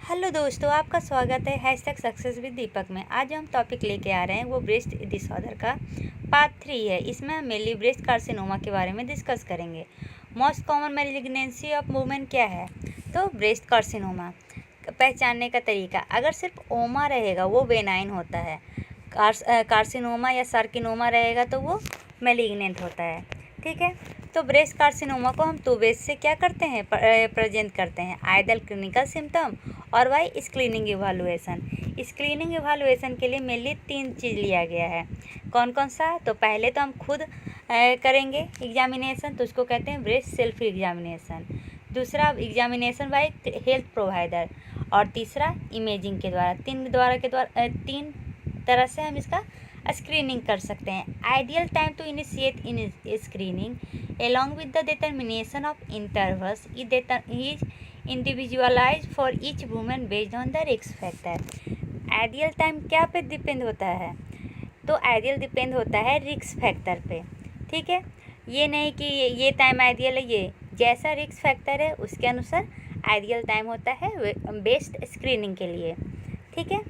Hello दोस्तों, आपका स्वागत है #सक्सेस विद दीपक में। आज हम टॉपिक लेके आ रहे हैं वो ब्रेस्ट डिसऑर्डर का पार्ट 3 है। इसमें हम मेनली ब्रेस्ट कार्सिनोमा के बारे में डिस्कस करेंगे। Most common malignancy of women क्या है? तो ब्रेस्ट कार्सिनोमा पहचानने का तरीका, अगर सिर्फ ओमा रहेगा वो बेनाइन होता है, कार्सिनोमा या सार्किनोमा रहेगा तो वो मैलिग्नेंट होता है। ठीक है, तो ब्रेस्ट कार्सिनोमा को हम 2 वेज से क्या करते हैं, प्रेजेंट करते हैं, आइदर क्लिनिकल सिम्टम और by screening evaluation. Screening evaluation के लिए मेनली 3 चीज़ लिया गया है। कौन कौन सा? तो पहले तो हम खुद करेंगे एग्जामिनेशन, तो उसको कहते हैं ब्रेस्ट सेल्फ एग्जामिनेशन। दूसरा एग्जामिनेशन बाय हेल्थ प्रोवाइडर, और तीसरा इमेजिंग के द्वारा। तीन तरह से हम इसका स्क्रीनिंग कर सकते हैं। Ideal time to initiate in screening along with the determination of intervals is individualized for each woman based on the risk factor। Ideal time क्या पे डिपेंड होता है? तो आइडियल डिपेंड होता है रिस्क फैक्टर पे। ठीक है, ये नहीं कि ये टाइम आइडियल है, ये जैसा रिस्क फैक्टर है उसके अनुसार आइडियल टाइम होता है बेस्ट स्क्रीनिंग के लिए। ठीक है,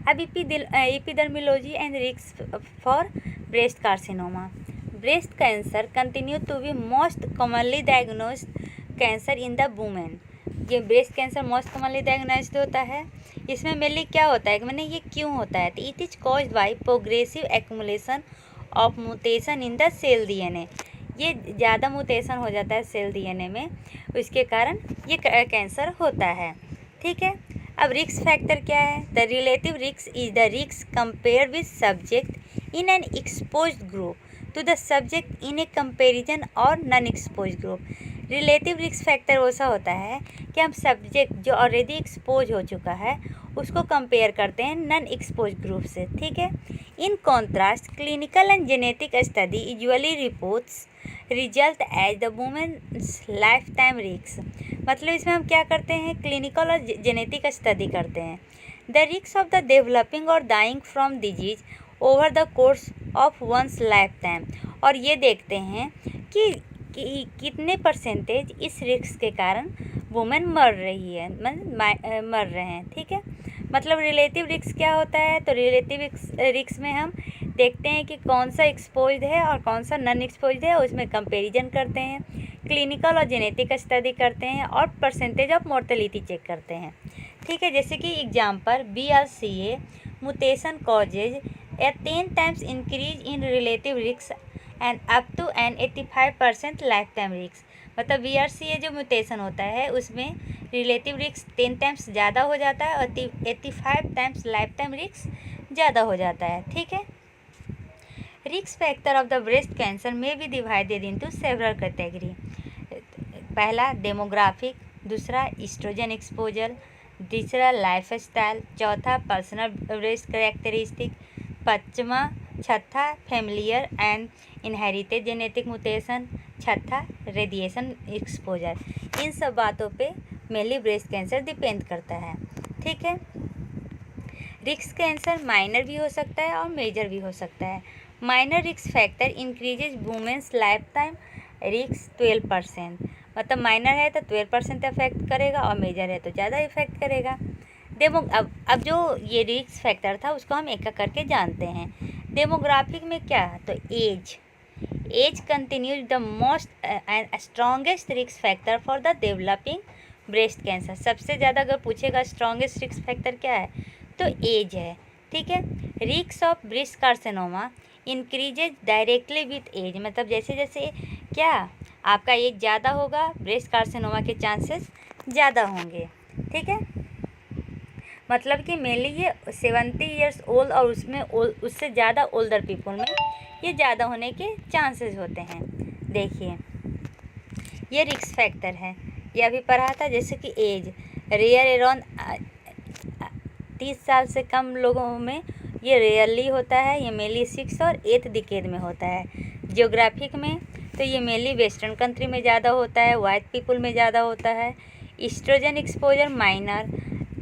अब epidemiology and risk for breast carcinoma. Breast cancer continue to be most commonly diagnosed cancer in the women. ये breast cancer most commonly diagnosed होता है। इसमें मेनली क्या होता है, मैंने ये क्यों होता है? तो it is caused by progressive accumulation of mutation in the cell DNA. ये ज़्यादा म्यूटेशन हो जाता है सेल डीएनए में, उसके कारण ये कैंसर होता है। ठीक है, अब रिस्क फैक्टर क्या है? The relative risk is the risk compare with subject in an exposed group to the subject in a comparison or non expose group. Relative risk factor वैसा होता है कि हम सब्जेक्ट जो ऑलरेडी एक्सपोज हो चुका है उसको कंपेयर करते हैं नॉन एक्सपोज ग्रुप से। ठीक है, in contrast clinical and genetic study usually reports result as the women's lifetime risk. मतलब इसमें हम क्या करते हैं, क्लिनिकल और जेनेटिक स्टडी करते हैं। The risk of the developing or dying from disease over the course of one's life time, और ये देखते हैं कि कितने परसेंटेज इस रिस्क के कारण वुमेन मर रही है, मर रहे हैं। ठीक है, मतलब रिलेटिव रिस्क क्या होता है? तो रिलेटिव रिस्क में हम देखते हैं कि कौन सा एक्सपोज्ड है और कौन सा नॉन एक्सपोज्ड है, उसमें कंपैरिजन करते हैं, क्लिनिकल और जेनेटिक स्टडी करते हैं और परसेंटेज ऑफ मोर्टेलिटी चेक करते हैं। ठीक है, जैसे कि example BRCA mutation causes a 10 times increase in relative risk and up to an 85% lifetime risk। मतलब BRCA जो म्यूटेशन होता है उसमें रिलेटिव रिस्क 10 टाइम्स ज़्यादा हो जाता है और 85 टाइम्स लाइफ टाइम रिस्क ज़्यादा हो जाता है। ठीक है, risk factor of the breast cancer में भी डिवाइडेड इनटू सेवरल कैटेगरी। पहला डेमोग्राफिक, दूसरा ईस्ट्रोजन एक्सपोजर, तीसरा लाइफ स्टाइल, चौथा पर्सनल ब्रेस्ट कैरेक्टरिस्टिक, पाँचवा छठा familiar and inherited genetic mutation, छठा रेडिएशन एक्सपोजर। इन सब बातों पे मेनली ब्रेस्ट कैंसर डिपेंड करता है। ठीक है, रिस्क कैंसर माइनर भी हो सकता है और मेजर भी हो सकता है। Minor risk factor increases women's lifetime risk 12%। मतलब माइनर है तो 12% इफेक्ट करेगा और मेजर है तो ज़्यादा इफेक्ट करेगा। अब जो ये रिस्क फैक्टर था उसको हम एक एक करके जानते हैं। डेमोग्राफिक में क्या? तो age continues the most and strongest risk factor for the developing breast cancer. सबसे ज़्यादा अगर पूछेगा स्ट्रॉन्गेस्ट रिस्क फैक्टर क्या है तो एज है। ठीक है, risk of breast carcinoma increases directly with age. मतलब जैसे जैसे क्या आपका एज ज़्यादा होगा ब्रेस्ट कार्सिनोमा के चांसेस ज़्यादा होंगे। ठीक है, मतलब कि मेनली ये 70 ईयर्स ओल्ड और उससे ज़्यादा ओल्डर पीपल में ये ज़्यादा होने के चांसेस होते हैं। देखिए ये रिस्क फैक्टर है, ये अभी पढ़ा था। जैसे कि एज रेयर अराउंड 30 साल से कम लोगों में ये रेयरली होता है। ये मेनली 6 और 8 डिकेड में होता है। जियोग्राफिक में तो ये मेनली वेस्टर्न कंट्री में ज़्यादा होता है, वाइट पीपल में ज़्यादा होता है। Estrogen exposure minor,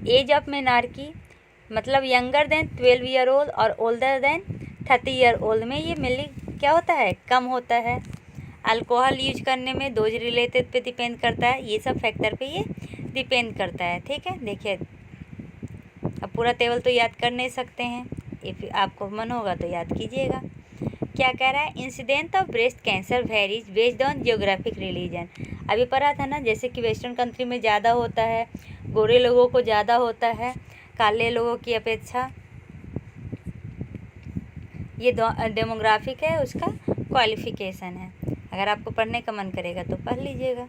age of menarche मतलब यंगर देन 12 ईयर ओल्ड और ओल्डर देन 30 ईयर ओल्ड में ये मेनली क्या होता है, कम होता है। अल्कोहल यूज करने में डोज रिलेटेड पे डिपेंड करता है, ये सब फैक्टर पे ये डिपेंड करता है। ठीक है, देखिए अब पूरा टेबल तो याद कर नहीं सकते हैं, इफ़ आपको मन होगा तो याद कीजिएगा। क्या कह रहा है, incident of breast cancer varies based on geographic religion. अभी पढ़ा था ना, जैसे कि वेस्टर्न कंट्री में ज़्यादा होता है, गोरे लोगों को ज़्यादा होता है काले लोगों की अपेक्षा। ये डेमोग्राफिक है, उसका क्वालिफिकेशन है। अगर आपको पढ़ने का मन करेगा तो पढ़ लीजिएगा।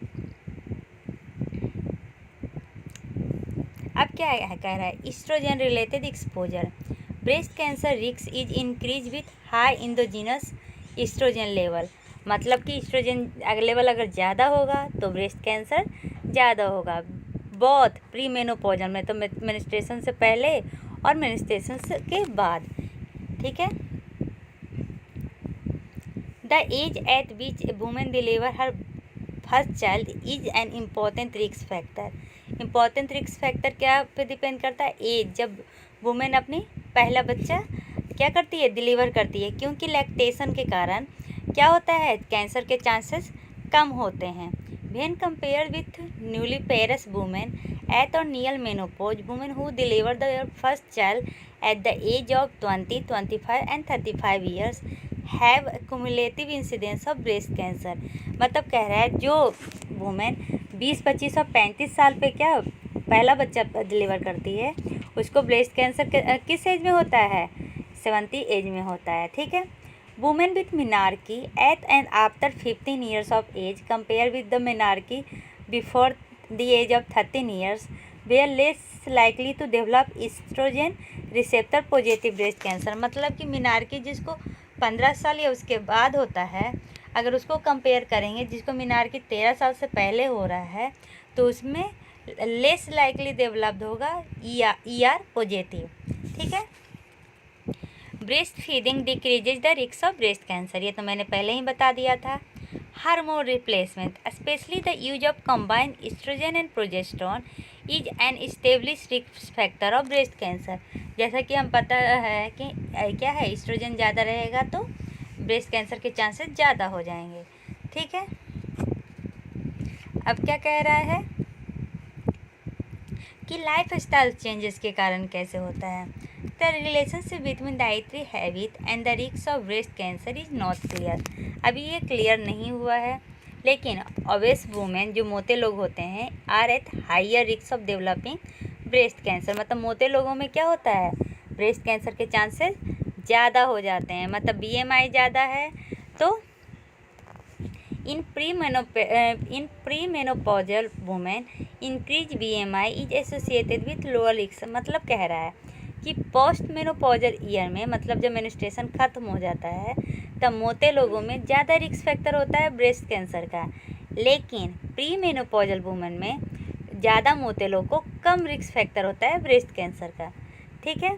अब क्या है, कह रहा है estrogen related exposure, breast cancer risk is increase with high endogenous estrogen level. मतलब कि ईस्ट्रोजन लेवल अगर ज़्यादा होगा तो ब्रेस्ट कैंसर ज़्यादा होगा, बहुत प्री मेनोपॉजल में, तो मेंस्ट्रुएशन से पहले और मेंस्ट्रुएशन के बाद। ठीक है, the age at which women deliver her first child is an important risk factor. Important risk factor क्या पे डिपेंड करता है, एज, जब वुमेन अपनी पहला बच्चा क्या करती है, डिलीवर करती है, क्योंकि लैक्टेशन के कारण क्या होता है, कैंसर के चांसेस कम होते हैं। When compare with nulliparous women at or near menopause, women who deliver the first child at the age of 20, 25 and 35 years have cumulative incidence of breast cancer. मतलब कह रहा है जो वुमेन 20, 25 और 35 साल पे क्या पहला बच्चा डिलीवर करती है, उसको ब्रेस्ट कैंसर किस एज में होता है, 70 एज में होता है। ठीक है, women with menarche at and after 15 years of age compare with the menarche before the age of 13 years they are less likely to develop estrogen receptor positive breast cancer. मतलब कि मिनार्की जिसको 15 साल या उसके बाद होता है, अगर उसको कंपेयर करेंगे जिसको मिनार्की 13 साल से पहले हो रहा है, तो उसमें लेस लाइकली डेवलप्ड होगा ER पॉजिटिव। ठीक है, breastfeeding decreases the risk of breast cancer, ये तो मैंने पहले ही बता दिया था। Hormone replacement specially the use of combined estrogen and progesterone is an establish risk factor of breast cancer. जैसा कि हम पता है कि क्या है, एस्ट्रोजन ज़्यादा रहेगा तो ब्रेस्ट कैंसर के चांसेस ज़्यादा हो जाएंगे। ठीक है, अब क्या कह रहा है कि लाइफ स्टाइल चेंजेस के कारण कैसे होता है। The relationship between dietary habit and the risk of breast cancer is not clear. अभी ये क्लियर नहीं हुआ है, लेकिन ओबेस वुमेन जो मोटे लोग होते हैं are at higher risk of developing breast cancer. मतलब मोटे लोगों में क्या होता है, ब्रेस्ट कैंसर के चांसेस ज़्यादा हो जाते हैं। मतलब BMI ज़्यादा है तो इन pre menopausal women increase BMI is associated with lower risk. मतलब कह रहा है कि पोस्ट मेनोपॉजल ईयर में, मतलब जब मेंस्ट्रुएशन ख़त्म हो जाता है तब मोटे लोगों में ज़्यादा रिस्क फैक्टर होता है ब्रेस्ट कैंसर का, लेकिन प्री मेनोपॉजल वुमेन में ज़्यादा मोटे लोग को कम रिस्क फैक्टर होता है ब्रेस्ट कैंसर का। ठीक है,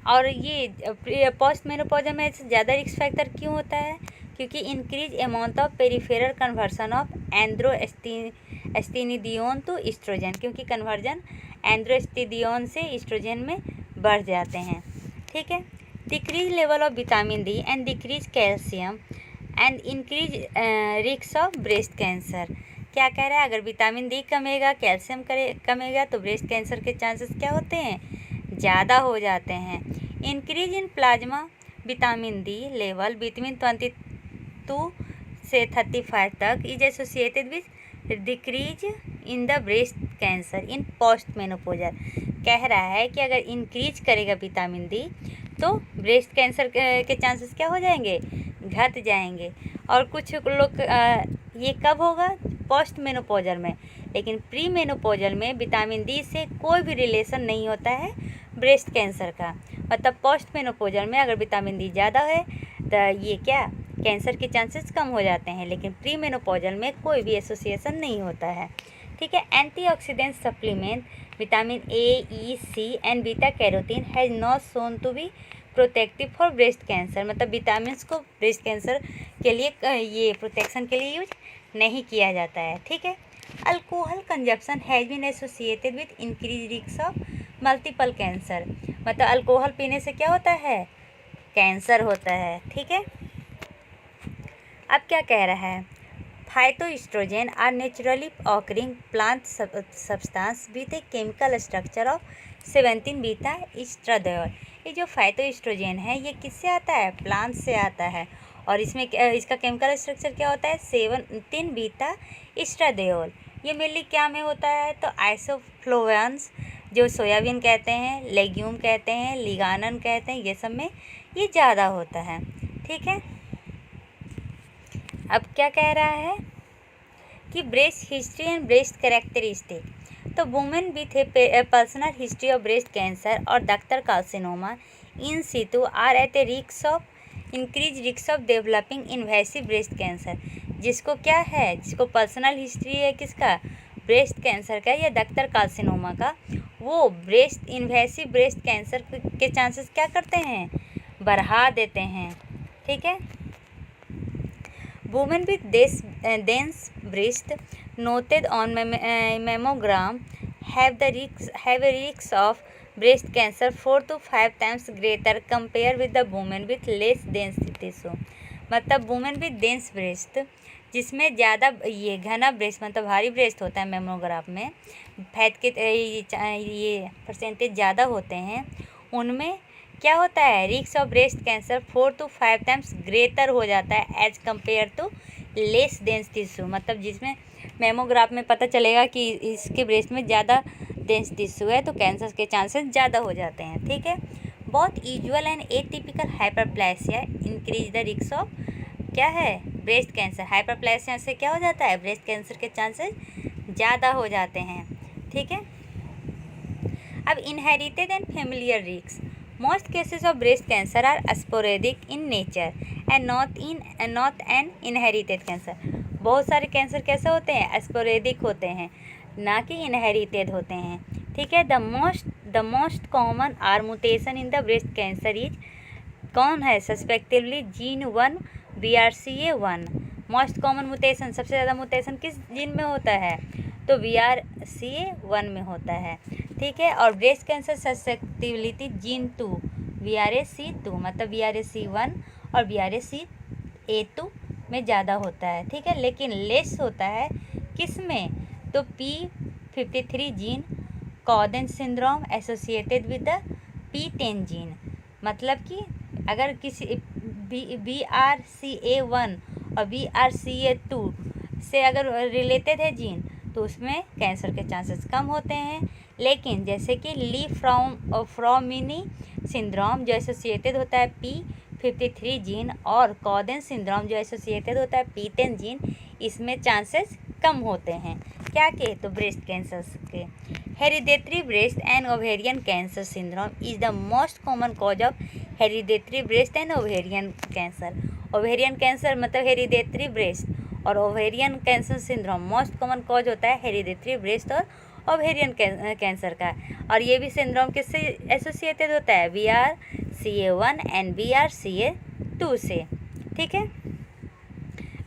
और ये पोस्ट मेनोपॉजल में ज़्यादा रिस्क फैक्टर क्यों होता है, क्योंकि increase amount of peripheral conversion of androstenedione to oestrogen, क्योंकि कन्वर्जन एंड्रोस्टेडियोन से ईस्ट्रोजन में बढ़ जाते हैं। ठीक है, decrease level of vitamin D and decrease calcium and increase risk of breast cancer. क्या कह रहा है, अगर विटामिन डी कमेगा, कैल्शियम कमेगा तो ब्रेस्ट कैंसर के चांसेस क्या होते हैं, ज़्यादा हो जाते हैं। Increase in plasma vitamin D level between 22 से 35 तक is associated with decrease in the breast cancer in post menopausal. कह रहा है कि अगर इंक्रीज करेगा विटामिन डी तो ब्रेस्ट कैंसर के चांसेस क्या हो जाएंगे, घट जाएंगे। और कुछ लोग ये कब होगा, पोस्ट मेनोपॉजल में, लेकिन प्री मेनोपॉजल में विटामिन डी से कोई भी रिलेशन नहीं होता है ब्रेस्ट कैंसर का। मतलब पोस्ट मेनोपॉजल में अगर विटामिन डी ज़्यादा है तो ये क्या, कैंसर के चांसेस कम हो जाते हैं, लेकिन प्री मेनोपॉजल में कोई भी एसोसिएशन नहीं होता है। ठीक है, antioxidant supplement vitamin A, E, C and beta carotene has not shown to be protective for breast cancer. मतलब विटामिन को ब्रेस्ट कैंसर के लिए ये प्रोटेक्शन के लिए यूज नहीं किया जाता है। ठीक है, alcohol consumption has been associated with increase risk of multiple cancer. मतलब अल्कोहल पीने से क्या होता है, कैंसर होता है। ठीक है, अब क्या कह रहा है, phytoestrogen are naturally occurring plant substance with a chemical structure of 17 beta oestradiol. ये जो फाइटोएस्ट्रोजन है ये किससे आता है, प्लांट से आता है, और इसमें इसका केमिकल स्ट्रक्चर क्या होता है, 17 बीटा एस्ट्राडियोल। ये मेनली क्या में होता है, तो आइसोफ्लोवेंस जो सोयाबीन कहते हैं, लेग्यूम कहते हैं, लिगानन कहते हैं, ये सब में ये ज़्यादा होता है। ठीक है, अब क्या कह रहा है कि breast history and breast characteristic. तो women with a personal history of breast cancer or ductal carcinoma in situ are at a risk of increase risk of developing invasive breast cancer. जिसको क्या है, जिसको पर्सनल हिस्ट्री है किसका, breast cancer का या doctor carcinoma का, वो ब्रेस्ट इन्वेसिव ब्रेस्ट कैंसर के चांसेस क्या करते हैं, बढ़ा देते हैं। ठीक है, women with dense breast noted on mammogram have a risk of breast cancer 4 to 5 times greater compared with the women with less dense tissue। मतलब वुमेन विथ डेंस ब्रेस्ट, जिसमें ज़्यादा ये घना ब्रेस्ट मतलब भारी ब्रेस्ट होता है, मेमोग्राफ में फैट के ये परसेंटेज ज़्यादा होते हैं, उनमें क्या होता है, risk of breast cancer 4 to 5 times greater हो जाता है as compare to less dense tissue. मतलब जिसमें मेमोग्राफ में पता चलेगा कि इसके ब्रेस्ट में ज़्यादा डेंस टिश्यू है तो कैंसर के चांसेस ज़्यादा हो जाते हैं। ठीक है, बहुत usual and atypical hyperplasia increase the risk of क्या है, ब्रेस्ट कैंसर। हाइपरप्लेसिया से क्या हो जाता है, ब्रेस्ट कैंसर के चांसेस ज़्यादा हो जाते हैं। ठीक है, अब inherited and familiar risk. Most cases of breast cancer are sporadic in nature and not an inherited cancer। बहुत सारे कैंसर कैसे होते हैं, स्पोरेडिक होते हैं, ना कि इनहेरिटेड होते हैं। ठीक है, the most common are mutation in the breast cancer is कौन है, respectively gene 1 BRCA1। Most common mutation, सबसे ज़्यादा म्यूटेशन किस जीन में होता है, तो BRCA1 में होता है। ठीक है, और breast cancer susceptibility gene 2 BRCA2 मतलब BRCA1 और BRCA2 में ज़्यादा होता है। ठीक है, लेकिन लेस होता है किस में, तो P53 gene Cowden syndrome associated with the P10 gene. मतलब कि अगर किसी BRCA1 और BRCA2 से अगर रिलेटेड है जीन तो उसमें कैंसर के चांसेस कम होते हैं। लेकिन जैसे कि ली फ्रॉमिनी सिंड्रोम जो एसोसिएटेड होता है P53 जीन और कॉडेन सिंड्रोम जो एसोसिएटेड होता है P10 जीन, इसमें चांसेस कम होते हैं क्या के, तो ब्रेस्ट कैंसर के। Hereditary breast and ovarian cancer syndrome is the most common cause of hereditary breast and ovarian cancer. Ovarian cancer मतलब हेरिडेटरी ब्रेस्ट और ovarian cancer syndrome most common cause होता है हेरिडेटरी ब्रेस्ट और ovarian cancer का। और ये भी syndrome किससे एसोसिएटेड होता है, BRCA1 एंड BRCA2 से। ठीक है,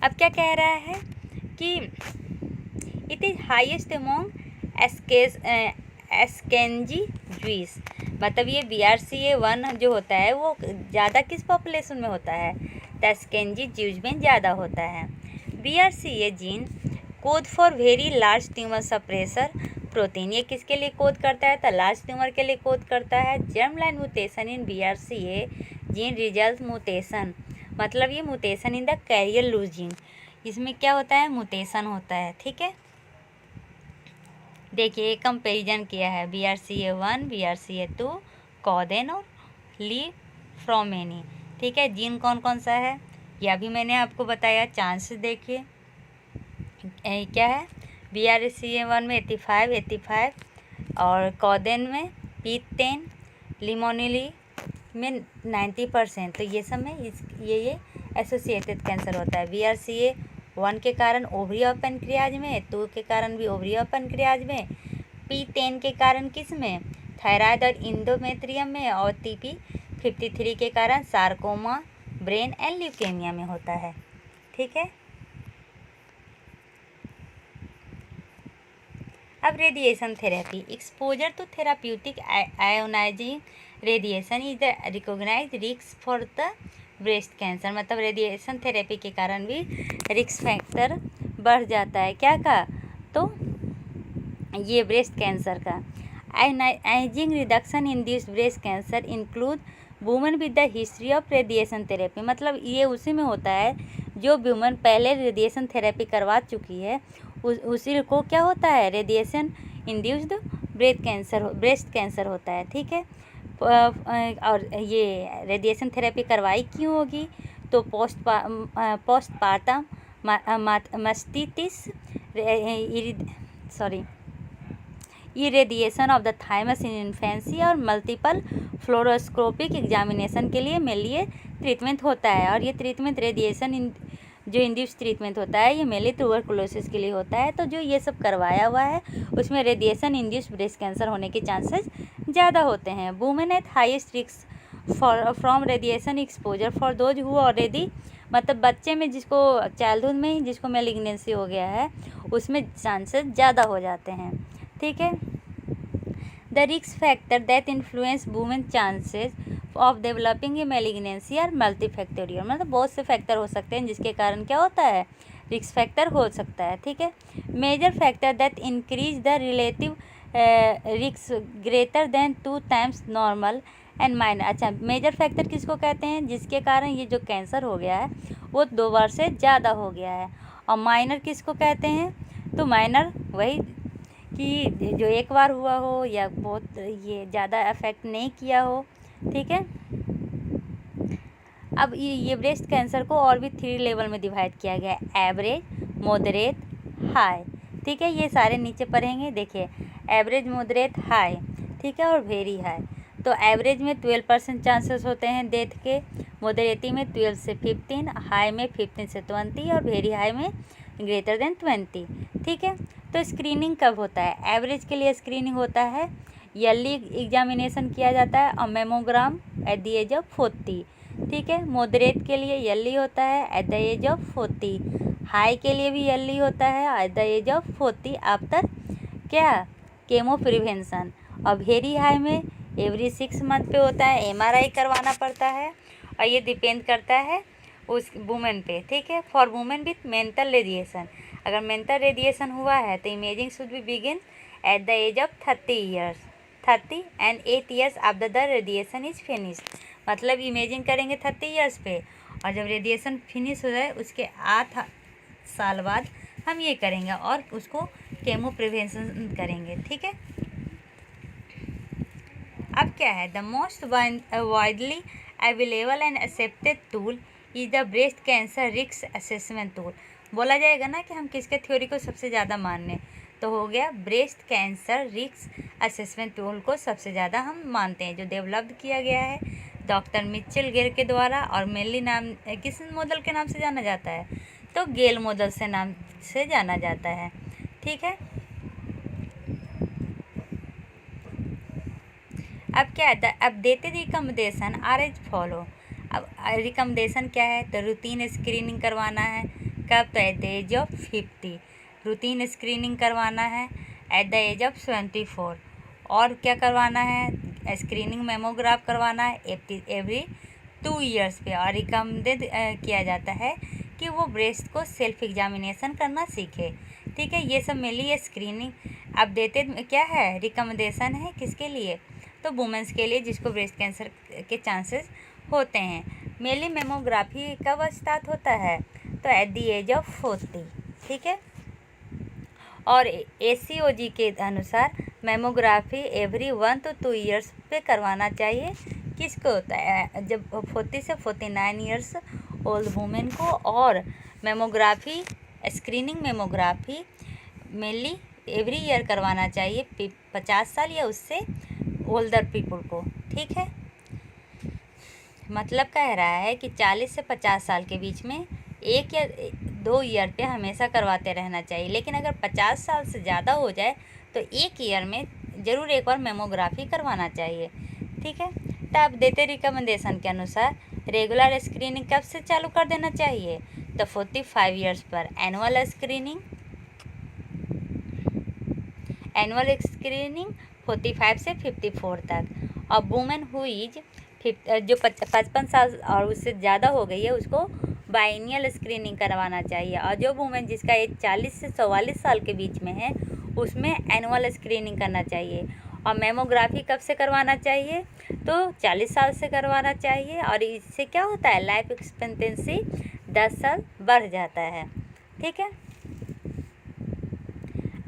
अब क्या कह रहा है कि it is highest among Ashkenazi Jews. मतलब ये BRCA1 जो होता है वो ज़्यादा किस पॉपुलेशन में होता है, तो एस्केंजी ज्यूस में ज़्यादा होता है। BRCA gene code for very large tumour suppressor protein, ये किसके लिए कोड करता है, तो लार्ज ट्यूमर के लिए कोड करता है। Germline mutation in BRCA gene result mutation, मतलब ये mutation in the carrier lose gene, इसमें क्या होता है, म्यूटेशन होता है। ठीक है, देखिए कंपैरिजन किया है BRCA1 BRCA2 कॉडेन और ली फ्रोमेनी। ठीक है, जीन कौन कौन सा है यह भी मैंने आपको बताया। चांसेस देखिए क्या है, BRCA1 में 85 और कॉडेन में P10, लिमोनिली में 90%। तो ये सब में ये एसोसिएटेड कैंसर होता है। BRCA1 के कारण ओवरी ऑफ पैनक्रियाज में, 2 के कारण भी ओवरी ऑफ पैनक्रियाज में, P10 के कारण किस में, थायराइड और इंडोमेट्रियम में, और TP53 के कारण सार्कोमा, ब्रेन एंड ल्यूकेमिया में होता है। ठीक है, अब radiation therapy. Exposure to therapeutic ionising radiation is the recognised risk for the breast cancer, मतलब रेडिएशन थेरेपी के कारण भी रिस्क फैक्टर बढ़ जाता है क्या का, तो ये ब्रेस्ट कैंसर का। Ageing reduction induced breast cancer include women with the history of radiation therapy, मतलब ये उसी में होता है जो वुमेन पहले रेडिएशन थेरेपी करवा चुकी है, उसी को क्या होता है, रेडिएशन इंड्यूस्ड ब्रेस्ट कैंसर होता है। ठीक है, और ये रेडिएशन थेरेपी करवाई क्यों होगी, तो postpartum mastitis irradiation of the thymus in infancy और मल्टीपल फ्लोरोस्कोपिक एग्जामिनेशन के लिए मेनली ट्रीटमेंट होता है। और ये ट्रीटमेंट रेडिएशन जो इंड्यूस ट्रीटमेंट होता है ये मेनली ट्यूबरकुलोसिस के लिए होता है। तो जो ये सब करवाया हुआ है उसमें रेडिएशन इंड्यूस ब्रेस्ट कैंसर होने के चांसेस ज़्यादा होते हैं। Women at highest risk from radiation exposure for those who already, मतलब बच्चे में जिसको चाइल्डहुड में ही जिसको मैलिग्नेंसी हो गया है उसमें चांसेस ज़्यादा हो जाते हैं। ठीक है, the risk factor that influence women chances of developing a malignancy are multifactorial, मतलब बहुत से फैक्टर हो सकते हैं जिसके कारण क्या होता है, रिस्क फैक्टर हो सकता है। ठीक है, major factor that increase the relative risk greater than 2 times normal and minor. अच्छा, मेजर फैक्टर किसको कहते हैं, जिसके कारण ये जो कैंसर हो गया है वो 2 बार से ज़्यादा हो गया है। और माइनर किसको कहते हैं, तो माइनर वही कि जो एक बार हुआ हो या बहुत ये ज़्यादा अफेक्ट नहीं किया हो। ठीक है, अब ये ब्रेस्ट कैंसर को और भी 3 लेवल में डिवाइड किया गया है, एवरेज, मॉडरेट, हाई। ठीक है, ये सारे नीचे पढ़ेंगे, देखिए एवरेज, मॉडरेट, हाई, ठीक है, और वेरी हाई। तो एवरेज में 12% चांसेस होते हैं डेथ के, मॉडरेटी में 12 से 15, हाई में 15 से 20 और वेरी हाई में ग्रेटर देन 20। ठीक है, तो स्क्रीनिंग कब होता है, एवरेज के लिए स्क्रीनिंग होता है, ईयरली एग्जामिनेशन किया जाता है और mammogram at the age of 40। ठीक है, मॉडरेट के लिए ईयरली होता है at the age of 40, high के लिए भी ईयरली होता है at the age of 40 after क्या, केमो प्रिवेंशन। और वेरी हाई में एवरी 6 मंथ पे होता है, एमआरआई करवाना पड़ता है और ये डिपेंड करता है उस वुमेन पे। ठीक है, for women with mantle radiation, अगर मेंटल रेडिएशन हुआ है तो imaging should be begin at the age of 30 and 8 years after the radiation is finished, मतलब इमेजिंग करेंगे 30 years पे और जब रेडिएशन फिनिश हो जाए उसके 8 साल बाद हम ये करेंगे और उसको केमो प्रिवेंशन करेंगे। ठीक है, अब क्या है, the most widely available and accepted tool is the breast cancer risk assessment tool. बोला जाएगा ना कि हम किसके थ्योरी को सबसे ज़्यादा मानने, तो हो गया breast cancer risk assessment tool को सबसे ज़्यादा हम मानते हैं, जो डेवलप्ड किया गया है डॉक्टर मिचेल गेर के द्वारा और मेनली नाम किस मॉडल के नाम से जाना जाता है, तो गेल मॉडल से नाम से जाना जाता है। ठीक है, अब क्या है, updated recommendation are as follow. अब रिकमेंडेशन क्या है, तो रूटीन स्क्रीनिंग करवाना है, कब, तो at the age of 50, routine screening करवाना है एट द एज ऑफ 24, और क्या करवाना है, स्क्रीनिंग मेमोग्राफ करवाना है एवरी 2 years पे, और रिकमेंडेड किया जाता है कि वो ब्रेस्ट को सेल्फ एग्जामिनेशन करना सीखे। ठीक है, ये सब मेनली स्क्रीनिंग अपडेटेड क्या है, रिकमेंडेशन है किसके लिए, तो वुमेंस के लिए जिसको ब्रेस्ट कैंसर के चांसेस होते हैं। मेनली मेमोग्राफी कब स्टार्ट होता है, तो एट द एज ऑफ 40। ठीक है, और ACOG के अनुसार मेमोग्राफी एवरी 1 to 2 years पे करवाना चाहिए, किसको होता है, जब 40 से 49 years ओल्ड वुमेन को, और mammography screening mammography mainly every year करवाना चाहिए 50 साल या उससे ओल्डर पीपल को। ठीक है, मतलब कह रहा है कि 40 से 50 साल के बीच में 1 या 2 ईयर पे हमेशा करवाते रहना चाहिए, लेकिन अगर 50 साल से ज़्यादा हो जाए तो 1 ईयर में ज़रूर एक बार मेमोग्राफी करवाना चाहिए। ठीक है, तो आप देते रिकमेंडेशन के अनुसार रेगुलर स्क्रीनिंग कब से चालू कर देना चाहिए, तो 45 years पर एनुअल स्क्रीनिंग 45 से 54 तक। और वुमेन हु इज जो 55 साल और उससे ज़्यादा हो गई है उसको बाइनियल स्क्रीनिंग करवाना चाहिए, और जो वुमेन जिसका एज 40 से 44 साल के बीच में है उसमें एनुअल स्क्रीनिंग करना चाहिए। और मेमोग्राफी कब से करवाना चाहिए, तो 40 साल से करवाना चाहिए, और इससे क्या होता है, लाइफ एक्सपेक्टेंसी 10 साल बढ़ जाता है। ठीक है,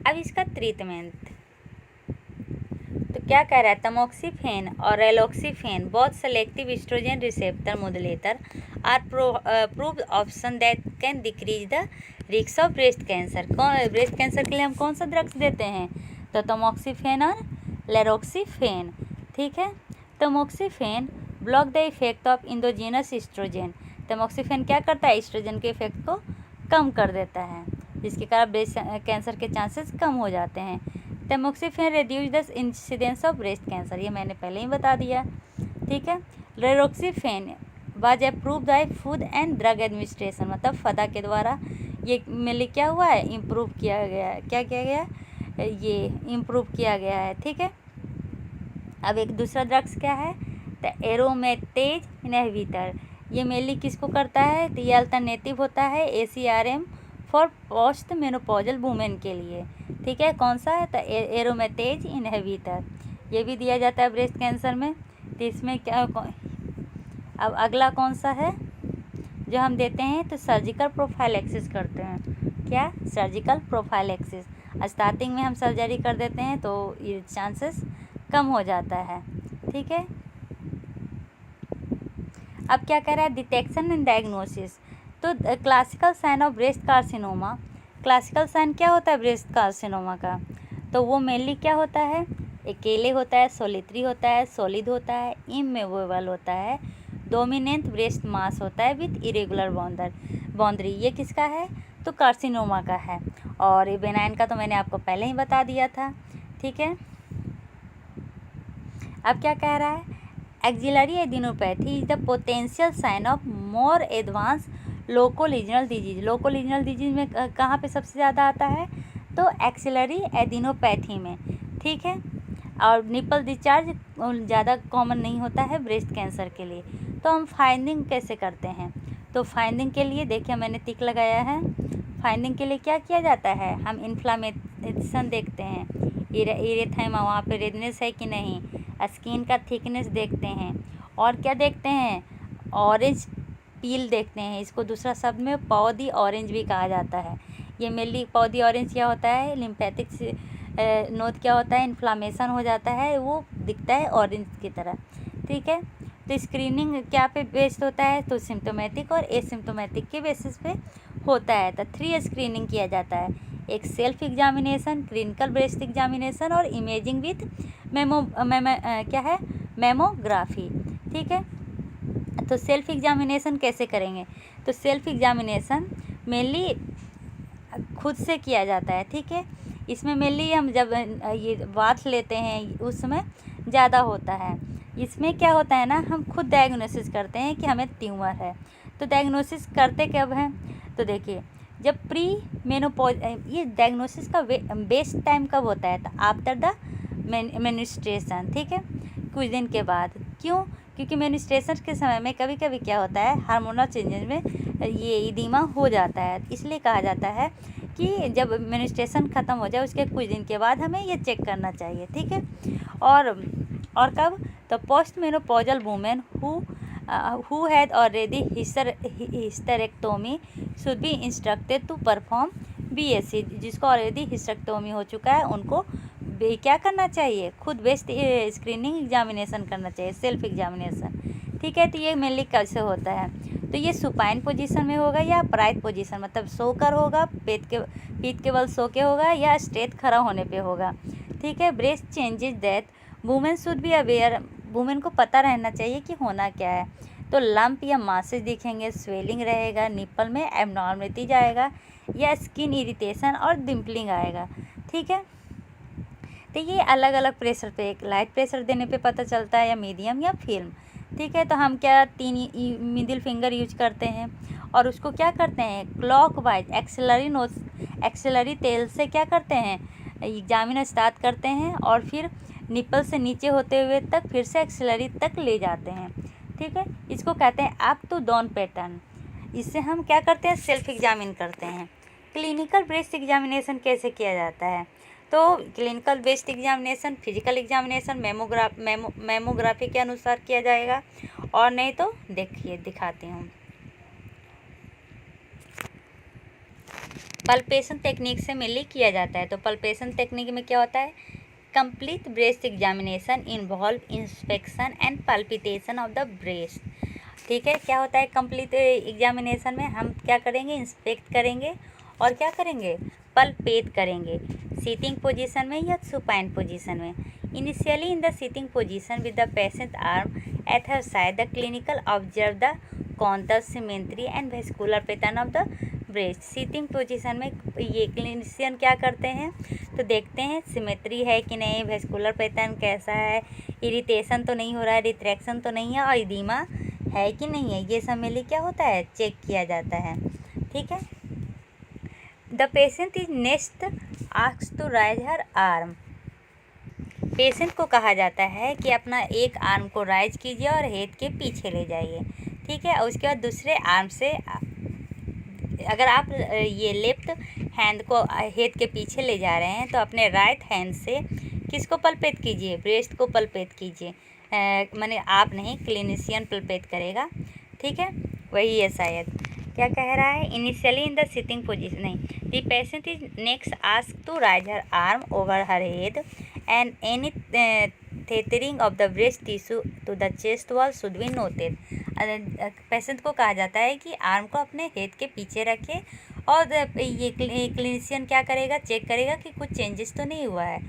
अब इसका ट्रीटमेंट तो क्या कह रहा है, तमोक्सिफेन और raloxifene both selective oestrogen receptor modulator are proved option that can decrease the risk of breast cancer. Breast cancer के लिए हम कौन सा ड्रग्स देते हैं, तो तमोक्सिफेन और लेरोक्सिफेन। ठीक है, tamoxifen block the effect of endogenous oestrogen. Tamoxifen क्या करता है, एस्ट्रोजन के इफेक्ट को कम कर देता है, जिसके कारण ब्रेस्ट कैंसर के चांसेस कम हो जाते हैं। Tamoxifen reduce the incidence of breast cancer, ये मैंने पहले ही बता दिया। ठीक है, raloxifene was approved by Food and Drug Administration, मतलब फदा के द्वारा ये मेनली क्या हुआ है, इम्प्रूव किया गया है। क्या किया गया, ये इम्प्रूव किया गया है। ठीक है, अब एक दूसरा ड्रग्स क्या है, द एरोमेटेज इनहिबिटर। ये मेनली किसको करता है, तो ये अल्टरनेटिव होता है ACRM for post menopausal women के लिए। ठीक है, कौन सा है, तो एरोमेटेज इनहिबिटर, ये भी दिया जाता है ब्रेस्ट कैंसर में। तो इसमें क्या, अब अगला कौन सा है जो हम देते हैं, तो सर्जिकल प्रोफाइलेक्सिस करते हैं। क्या, सर्जिकल प्रोफाइलेक्सिस, स्टार्टिंग में हम सर्जरी कर देते हैं तो ये चांसेस कम हो जाता है। ठीक है, अब क्या कह रहा है, डिटेक्शन एंड डायग्नोसिस। तो classical sign of breast carcinoma, classical sign क्या होता है ब्रेस्ट कार्सिनोमा का, तो वो मेनली क्या होता है, अकेले होता है, सोलिटरी होता है, सॉलिड होता है, इमूवेबल होता है, डोमिनेंट ब्रेस्ट मास होता है विथ इरेगुलर बाउंड्री। ये किसका है, तो कार्सिनोमा का है। और ये बेनाइन का तो मैंने आपको पहले ही बता दिया था। ठीक है, अब क्या कह रहा है, axillary adenopathy is the potential sign of more advance locoregional disease. Locoregional disease में कहाँ पे सबसे ज़्यादा आता है, तो एक्सिलरी एडिनोपैथी में। ठीक है, और निपल डिस्चार्ज ज़्यादा कॉमन नहीं होता है ब्रेस्ट कैंसर के लिए। तो हम फाइंडिंग कैसे करते हैं, तो फाइंडिंग के लिए देखिए मैंने टिक लगाया है। फाइंडिंग के लिए क्या किया जाता है, हम इन्फ्लामेशन देखते हैं, इरेथेमा वहाँ पे रेडनेस है कि नहीं, स्किन का थिकनेस देखते हैं, और क्या देखते हैं, ऑरेंज पील देखते हैं। इसको दूसरा शब्द में पौधी ऑरेंज भी कहा जाता है। ये मेनली पौधी ऑरेंज क्या होता है, लिम्फेटिक नोड क्या होता है, इन्फ्लामेशन हो जाता है, वो दिखता है ऑरेंज की तरह। ठीक है, तो स्क्रीनिंग क्या पे बेस्ड होता है, तो सिम्टोमेटिक और एसिम्टोमेटिक के बेसिस पे होता है। तो 3 स्क्रीनिंग किया जाता है, एक self examination, clinical breast examination और इमेजिंग विथ क्या है, मेमोग्राफी। ठीक है, तो सेल्फ एग्जामिनेशन कैसे करेंगे, तो सेल्फ एग्जामिनेशन मेनली खुद से किया जाता है। ठीक है, इसमें मेनली हम जब ये बात लेते हैं उस समय ज़्यादा होता है। इसमें क्या होता है ना, हम खुद डायग्नोसिस करते हैं कि हमें ट्यूमर है। तो डायग्नोसिस करते कब हैं, तो देखिए जब प्री मेनोपॉज, ये डायग्नोसिस का बेस्ट टाइम कब होता है, तो आफ्टर द मेनिस्ट्रेशन। ठीक है, कुछ दिन के बाद। क्यों, क्योंकि मेनिस्ट्रेशन के समय में कभी कभी क्या होता है, हार्मोनल चेंजेस में ये इदीमा हो जाता है। इसलिए कहा जाता है कि जब मेनिस्ट्रेशन ख़त्म हो जाए उसके कुछ दिन के बाद हमें ये चेक करना चाहिए। ठीक है, और कब, तो post menopausal women who had already hysterectomy should be instructed to perform BSc। जिसको ऑलरेडी हिस्टेरेक्टोमी हो चुका है उनको क्या करना चाहिए, खुद बेस्ट स्क्रीनिंग एग्जामिनेशन करना चाहिए, सेल्फ एग्जामिनेशन। ठीक है, तो ये मेनली कैसे होता है, तो ये सुपाइन पोजीशन में होगा या प्राइट पोजीशन, मतलब सोकर होगा, पीठ के बल सो के होगा, या स्ट्रेट खड़ा होने पे होगा। ठीक है, breast changes that women should be aware, women को पता रहना चाहिए कि होना क्या है। तो लंप या मासेज दिखेंगे, स्वेलिंग रहेगा, निपल में एबनॉर्मलिटी जाएगा, या स्किन इरिटेशन और डिम्पलिंग आएगा। ठीक है, तो ये अलग अलग प्रेशर पे, एक लाइट प्रेशर देने पे पता चलता है, या मीडियम या फिल्म। ठीक है, तो हम क्या 3 मिडिल फिंगर यूज करते हैं, और उसको क्या करते हैं, क्लॉकवाइज एक्सेलरी टेल से क्या करते हैं, एग्जामिन स्टार्ट करते हैं, और फिर निपल से नीचे होते हुए तक फिर से एक्सिलरी तक ले जाते हैं। ठीक है, इसको कहते हैं अप टू डाउन पैटर्न। इससे हम क्या करते हैं, सेल्फ एग्जामिन करते हैं। क्लिनिकल ब्रेस्ट एग्जामिनेशन कैसे किया जाता है, तो clinical breast examination physical examination mammography के अनुसार किया जाएगा, और नहीं तो देखिए दिखाती हूँ। पल्पेशन टेक्निक से मेनली किया जाता है। तो पल्पेशन टेक्निक में क्या होता है, complete breast examination involve inspection and palpitation of the breast. ठीक है, क्या होता है कंप्लीट एग्जामिनेशन में हम क्या करेंगे, इंस्पेक्ट करेंगे और क्या करेंगे, पल्पेट करेंगे, सिटिंग पोजीशन में या सुपाइन पोजीशन में। Initially in the sitting position with the patient arm at her side the clinical observe the contour symmetry and vascular pattern of the breast. Sitting position में ये clinician क्या करते हैं, तो देखते हैं सिमेट्री है कि नहीं, वेस्कुलर पैटर्न कैसा है, इरिटेशन तो नहीं हो रहा है, रिट्रैक्शन तो नहीं है, और इदीमा है कि नहीं है, ये सब मेनली क्या होता है, चेक किया जाता है। ठीक है, the patient is next asked to rise her arm. Patient को कहा जाता है कि अपना एक आर्म को राइज कीजिए और हेड के पीछे ले जाइए। ठीक है, और उसके बाद दूसरे आर्म से अगर आप ये लेफ्ट हैंड को हेड के पीछे ले जा रहे हैं तो अपने राइट हैंड से किसको पल्पेट कीजिए, ब्रेस्ट को पल्पेट कीजिए। माने आप नहीं, क्लिनिशियन पल्पेट करेगा। ठीक है, वही है शायद। क्या कह रहा है, initially in the sitting position, नहीं, the patient is next asked to rise her arm over her head and any tethering of the breast tissue to the chest wall should be noted. Patient को कहा जाता है कि arm को अपने head के पीछे रखे, और ये क्लिनिशियन क्या करेगा, चेक करेगा कि कुछ चेंजेस तो नहीं हुआ है।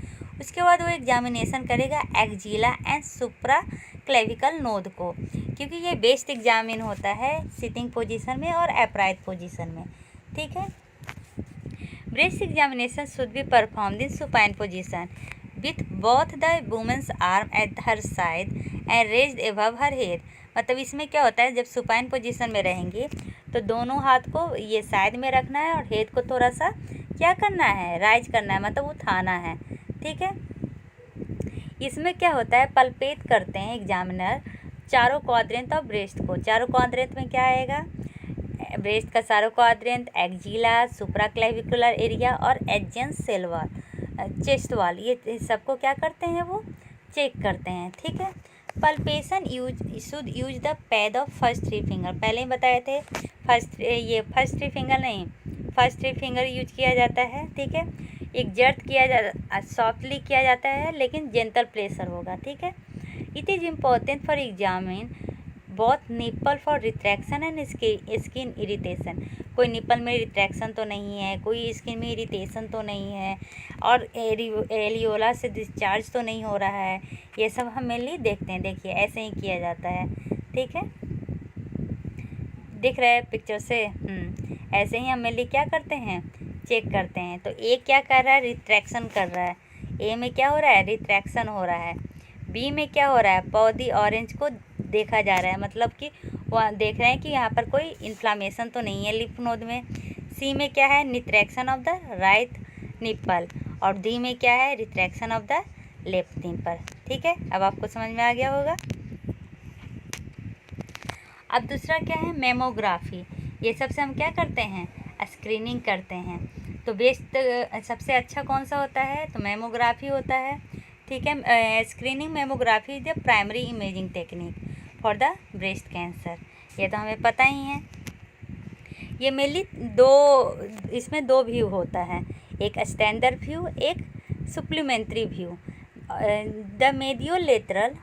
उसके बाद वो एग्जामिनेशन करेगा axilla and supra clavicle node को, क्योंकि ये बेस्ट एग्जामिन होता है सिटिंग पोजीशन में और अपराइट पोजीशन में। ठीक है, breast examination should be performed in supine position with both the women's arm at her side and raised above her head. मतलब इसमें क्या होता है, जब सुपाइन पोजीशन में रहेंगे तो दोनों हाथ को ये साइड में रखना है और हेड को थोड़ा सा क्या करना है, राइज करना है, मतलब उठाना है। ठीक है, इसमें क्या होता है, पल्पेट करते हैं एग्जामिनर चारों क्वाड्रेंट ऑफ ब्रेस्ट को। चारों क्वाड्रेंट में क्या आएगा, ब्रेस्ट का चारों क्वाड्रेंट, एक्जिला, सुप्राक्लेविकुलर एरिया और एडजेंट सेल वॉल, चेस्ट वॉल, ये सबको क्या करते हैं, वो चेक करते हैं। ठीक है, palpation should use the pad of first three finger. पहले ही बताए थे, फर्स्ट थ्री फिंगर नहीं, फर्स्ट थ्री फिंगर यूज किया जाता है। ठीक है, एक्सर्ट किया जाता, सॉफ्टली किया जाता है, लेकिन जेंटल प्रेशर होगा। ठीक है, it is important for examine both nipple for retraction and skin irritation. कोई निपल में रिट्रैक्शन तो नहीं है, कोई स्किन में इरिटेशन तो नहीं है, और एलियोला से डिस्चार्ज तो नहीं हो रहा है, ये सब हम मेनली देखते हैं। देखिए ऐसे ही किया जाता है। ठीक है, दिख रहा है पिक्चर से, ऐसे ही हम मेनली क्या करते हैं, चेक करते हैं। तो ए क्या कर रहा है, रिट्रैक्शन कर रहा है, ए में क्या हो रहा है, रिट्रैक्शन हो रहा है। बी में क्या हो रहा है, पौधी ऑरेंज को देखा जा रहा है, मतलब कि वहाँ देख रहे हैं कि यहाँ पर कोई इन्फ्लामेशन तो नहीं है लिम्फ नोड में। सी में क्या है, retraction of the right nipple, और डी में क्या है, retraction of the left nipple. ठीक है, अब आपको समझ में आ गया होगा। अब दूसरा क्या है, मेमोग्राफी। ये सबसे हम क्या करते हैं, स्क्रीनिंग करते हैं। तो बेस्ट सबसे अच्छा कौन सा होता है, तो मेमोग्राफी होता है। ठीक है, screening mammography is the primary imaging technique for the breast cancer. ये तो हमें पता ही है। ये मेनली इसमें दो व्यू होता है, एक स्टैंडर्ड व्यू, एक supplementary view. The mediolateral,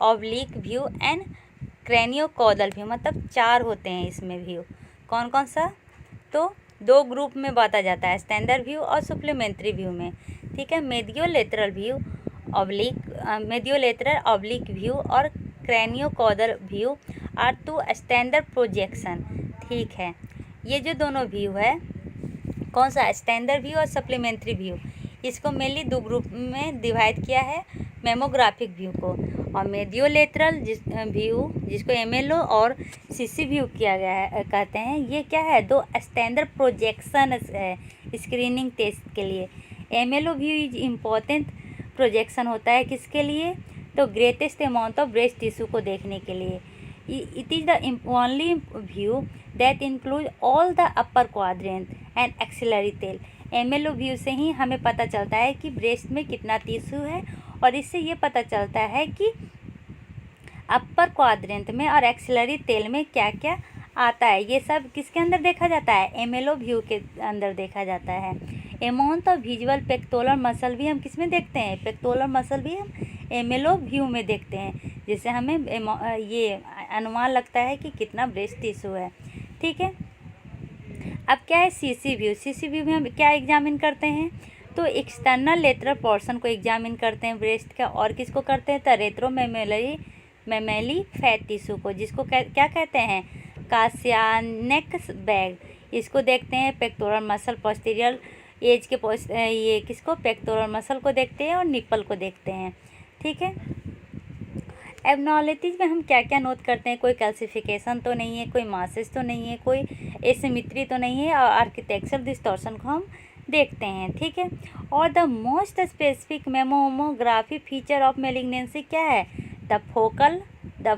oblique view and craniocaudal view, मतलब 4 होते हैं इसमें व्यू। कौन कौन सा, तो 2 ग्रुप में बांटा जाता है, स्टैंडर्ड व्यू और सप्लीमेंट्री व्यू में। ठीक है, मेडियोलेटरल व्यू, मेडियोलेटरल ऑब्लिक व्यू और क्रेनियोकॉडल व्यू आर 2 स्टैंडर्ड प्रोजेक्शन। ठीक है, ये जो दोनों व्यू है, कौन सा, स्टैंडर्ड व्यू और सप्लीमेंट्री व्यू, इसको मेनली 2 ग्रुप में डिवाइड किया है, मेमोग्राफिक व्यू को। और मेडियोलेटरल व्यू, जिसको एमएलओ और सीसी व्यू किया गया है कहते हैं, ये क्या है, 2 स्टैंडर्ड प्रोजेक्शन है स्क्रीनिंग टेस्ट के लिए। MLO view is important projection होता है किसके लिए, तो greatest amount of breast tissue को देखने के लिए। It is the only view that include all the upper quadrant and axillary tail. MLO view से ही हमें पता चलता है कि ब्रेस्ट में कितना टिश्यू है, और इससे ये पता चलता है कि अपर क्वाड्रेंट में और एक्सिलरी टेल में क्या क्या आता है। ये सब किसके अंदर देखा जाता है, एमएलओ व्यू के अंदर देखा जाता है। Amount of visual pectoral muscle भी हम किस में देखते हैं, पेक्टोरल मसल भी हम एमएलओ व्यू में देखते हैं, जिससे हमें ये अनुमान लगता है कि कितना ब्रेस्ट टिश्यू है। ठीक है, अब क्या है सीसी व्यू। सीसी व्यू में हम क्या एग्जामिन करते हैं, तो एक्सटर्नल लेटरल पोर्शन को एग्जामिन करते हैं ब्रेस्ट का, और किसको करते हैं, तो रेट्रो मेमेली फैट टिश्यू को, जिसको क्या कहते हैं, कासियानेक्स बैग। इसको देखते हैं। पेक्टोरल मसल पोस्टीरियर एज के ये किसको, पेक्टोरल मसल को देखते हैं और निप्पल को देखते हैं। ठीक है, एबनॉर्मलिटीज में हम क्या क्या नोट करते हैं, कोई कैल्सिफिकेशन तो नहीं है, कोई मासेस तो नहीं है, कोई एसिमेट्री तो नहीं है, और आर्किटेक्चरल डिस्टॉर्शन को हम देखते हैं। ठीक है, और the most specific mammography feature of malignancy क्या है, the